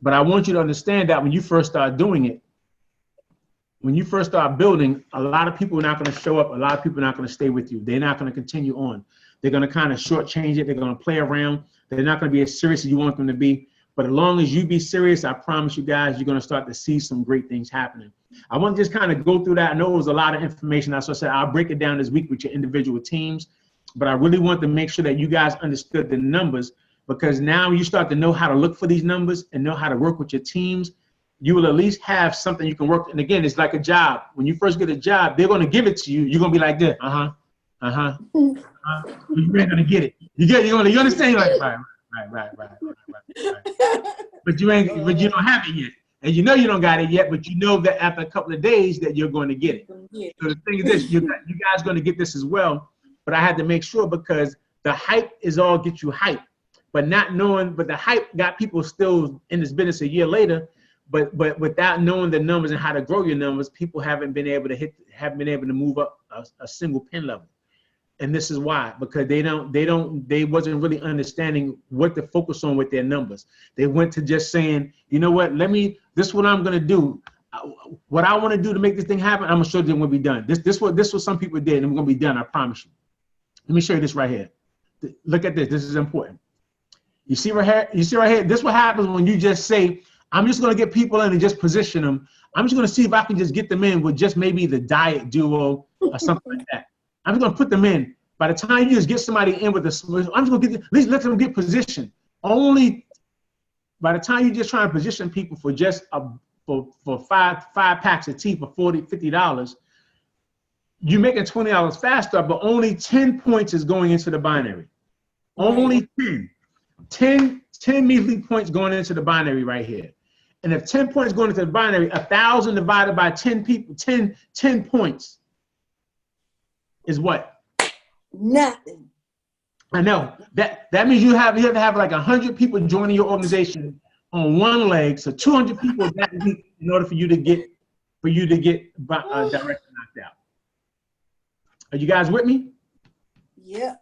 But I want you to understand that when you first start doing it, when you first start building, a lot of people are not going to show up. A lot of people are not going to stay with you. They're not going to continue on. They're going to kind of shortchange it. They're going to play around. They're not going to be as serious as you want them to be. But as long as you be serious, I promise you guys, you're going to start to see some great things happening. I want to just kind of go through that. I know it was a lot of information. That's what I said. I'll break it down this week with your individual teams. But I really want to make sure that you guys understood the numbers, because now you start to know how to look for these numbers and know how to work with your teams. You will at least have something you can work. And again, it's like a job. When you first get a job, they're going to give it to you. You're going to be like this. You ain't going to get it. You understand? You're like, right. But you don't have it yet. And you know you don't got it yet, but you know that after a couple of days that you're going to get it. So the thing is this, you guys going to get this as well. But I had to make sure, because the hype is all get you hype. But not knowing, but the hype got people still in this business a year later. But without knowing the numbers and how to grow your numbers, people haven't been able to move up a single pin level. And this is why, because they wasn't really understanding what to focus on with their numbers. They went to just saying, you know what, this is what I'm going to do. What I want to do to make this thing happen, I'm going to show them when we're done. This what some people did, and I'm going to be done, I promise you. Let me show you this right here. Look at this. This is important. You see right here? This is what happens when you just say, I'm just going to get people in and just position them. I'm just going to see if I can just get them in with just maybe the diet duo or something like that. I'm just going to put them in. By the time you just get somebody in with I'm just going to at least let them get positioned. Only by the time you just try to position people for just for five packs of tea for $40, $50, you're making $20 faster, but only 10 points is going into the binary. Only 10 measly points going into the binary right here. And if 10 points going into the binary, 1,000 divided by 10 people, 10 points is what? Nothing. I know that means you have to have like 100 people joining your organization on one leg, so 200 people that week in order for you to get director knocked out. Are you guys with me? Yep.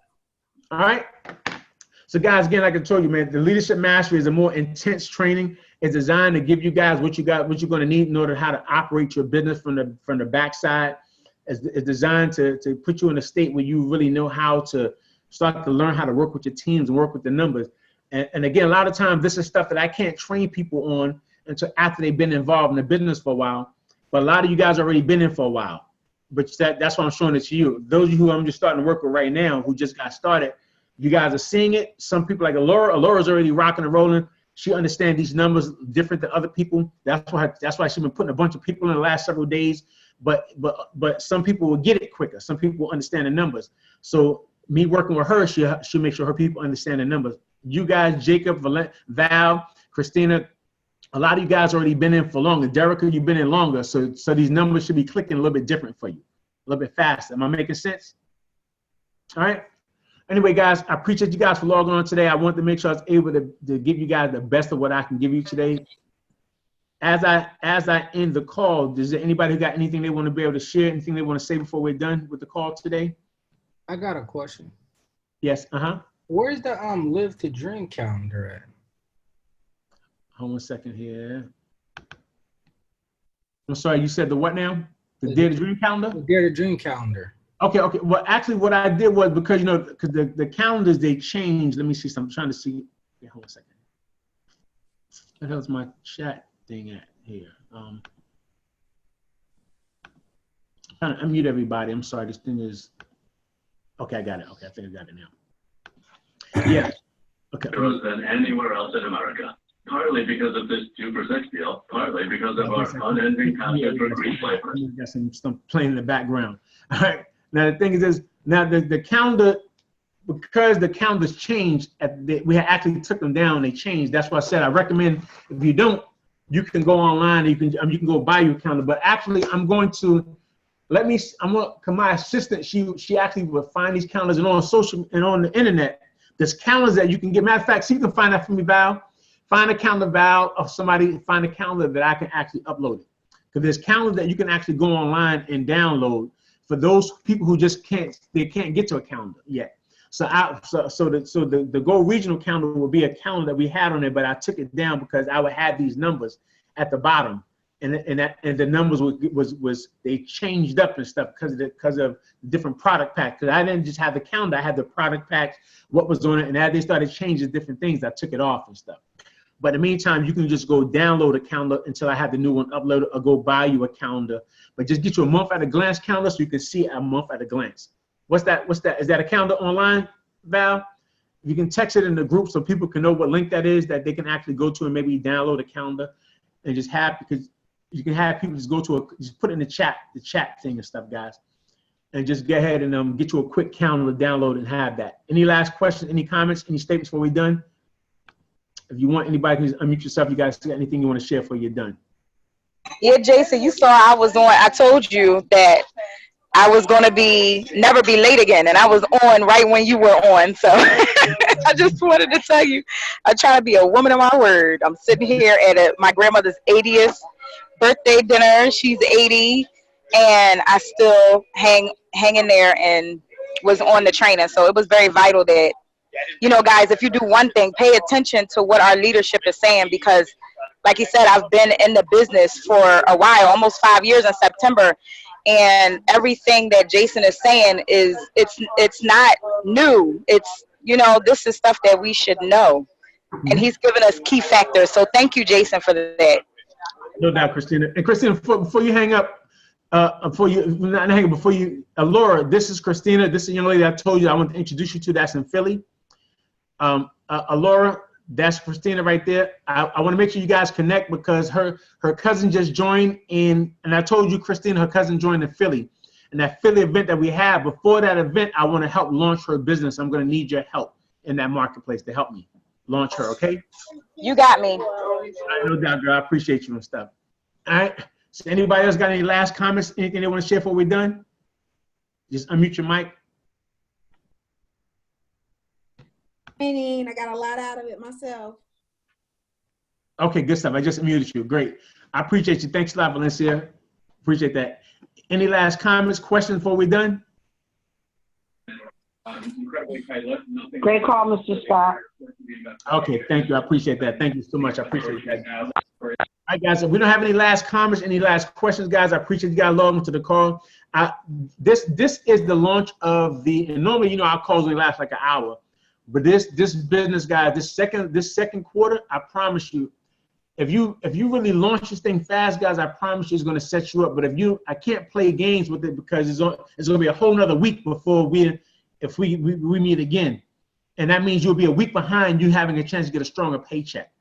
All right. So guys, again, like I told you, man, the leadership mastery is a more intense training. It's designed to give you guys what you're going to need in order how to operate your business from the backside. It's designed to put you in a state where you really know how to start to learn how to work with your teams and work with the numbers. And again, a lot of times this is stuff that I can't train people on until after they've been involved in the business for a while. But a lot of you guys already been in for a while. But that's why I'm showing it to you. Those of you who I'm just starting to work with right now, who just got started, you guys are seeing it. Some people like Alora's already rocking and rolling. She understands these numbers different than other people. That's why she's been putting a bunch of people in the last several days. But some people will get it quicker. Some people will understand the numbers. So me working with her, she'll make sure her people understand the numbers. You guys, Jacob, Val, Christina, a lot of you guys already been in for longer. Derica, you've been in longer. So these numbers should be clicking a little bit different for you, a little bit faster. Am I making sense? All right. Anyway, guys, I appreciate you guys for logging on today. I want to make sure I was able to give you guys the best of what I can give you today. As I end the call, is there anybody who got anything they want to be able to share, anything they want to say before we're done with the call today? I got a question. Yes, Where's the Live to Dream calendar at? Hold on a second here. I'm sorry, you said the what now? The Dare to Dream calendar? The Dare to Dream calendar. Okay. Well, actually, what I did was because the calendars they changed. Let me see something. I'm trying to see. Yeah, hold on a second. What the hell's my chat thing at here? Trying to unmute everybody. I'm sorry. This thing is. Okay, I got it. Okay, I think I got it now. Yeah. Okay. Than anywhere else in America. Partly because of this 2% deal, partly because of our unending passion for green flavor. Got some stuff playing in the background. All right. Now the thing is now the calendar, because the calendars changed, we actually took them down. They changed. That's why I said I recommend if you don't, you can go online. You can go buy your calendar. But actually, I'm going to my assistant. She actually will find these calendars and on social and on the internet. There's calendars that you can get. Matter of fact, so you can find that for me, Val. Find a calendar, Val, of somebody. Find a calendar that I can actually upload it. Because there's calendars that you can actually go online and download for those people who just can't get to a calendar yet. So the Go Regional calendar will be a calendar that we had on there, but I took it down because I would have these numbers at the bottom, and the numbers was they changed up and stuff because of different product packs. Because I didn't just have the calendar, I had the product packs, what was on it, and as they started changing different things, I took it off and stuff. But in the meantime, you can just go download a calendar until I have the new one uploaded, or go buy you a calendar. But just get you a month at a glance calendar so you can see a month at a glance. What's that? Is that a calendar online, Val? You can text it in the group so people can know what link that is that they can actually go to and maybe download a calendar and just have, because you can have people just go to just put it in the chat thing and stuff, guys. And just go ahead and get you a quick calendar to download and have that. Any last questions, any comments, any statements before we're done? If you want anybody to unmute yourself, you guys got anything you want to share before you're done? Yeah, Jason, you saw I was on. I told you that I was going to never be late again. And I was on right when you were on. So I just wanted to tell you, I try to be a woman of my word. I'm sitting here at my grandmother's 80th birthday dinner. She's 80. And I still hang in there and was on the training. So it was very vital that, guys, if you do one thing, pay attention to what our leadership is saying, because like he said, I've been in the business for a while, almost 5 years in September. And everything that Jason is saying it's not new. It's, this is stuff that we should know. And he's given us key factors. So thank you, Jason, for that. No doubt, Christina. And Christina, before you hang up, Laura, this is Christina. This is a young lady I told you I want to introduce you to. That's in Philly. Laura, that's Christina right there. I want to make sure you guys connect because her cousin just joined and I told you, Christina, her cousin joined in Philly. And that Philly event that we have, before that event, I want to help launch her business. I'm going to need your help in that marketplace to help me launch her, okay? You got me. No doubt, girl. I appreciate you and stuff. All right. So anybody else got any last comments, anything they want to share before we're done? Just unmute your mic. I got a lot out of it myself. Okay, good stuff. I just muted you. Great. I appreciate you. Thanks a lot, Valencia. Appreciate that. Any last comments, questions before we're done? Great call, Mr. Scott. Okay, thank you. I appreciate that. Thank you so much. I appreciate that. All right, guys, if we don't have any last comments, any last questions, guys, I appreciate you guys logging to the call. This is the launch of the, and normally, you know, our calls only last like an hour, but this business, guys, this second quarter, I promise you, if you really launch this thing fast, guys, I promise you it's going to set you up. But I can't play games with it because it's going to be a whole nother week before we meet again. And that means you'll be a week behind you having a chance to get a stronger paycheck.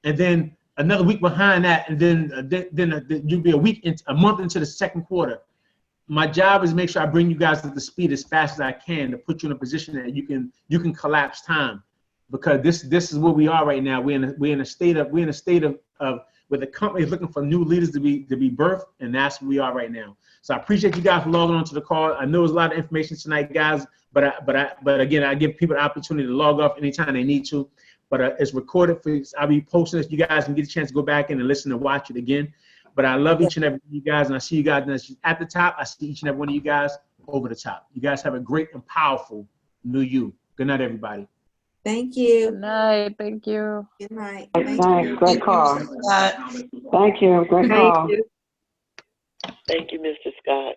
And then another week behind that, and then you'll be a month into the second quarter. My job is to make sure I bring you guys to the speed as fast as I can to put you in a position that you can collapse time. Because this is where we are right now. We're in a state of where the company is looking for new leaders to be birthed, and that's where we are right now. So I appreciate you guys for logging on to the call. I know there's a lot of information tonight, guys, but again, I give people the opportunity to log off anytime they need to. But it's recorded for you. I'll be posting this. You guys can get a chance to go back in and listen and watch it again. But I love each and every one of you guys, and I see you guys at the top. I see each and every one of you guys over the top. You guys have a great and powerful new you. Good night, everybody. Thank you. Good night. Thank you. Good night. Thanks. Great call. Mr. Scott. Thank you. Great call. Thank you, Mr. Scott.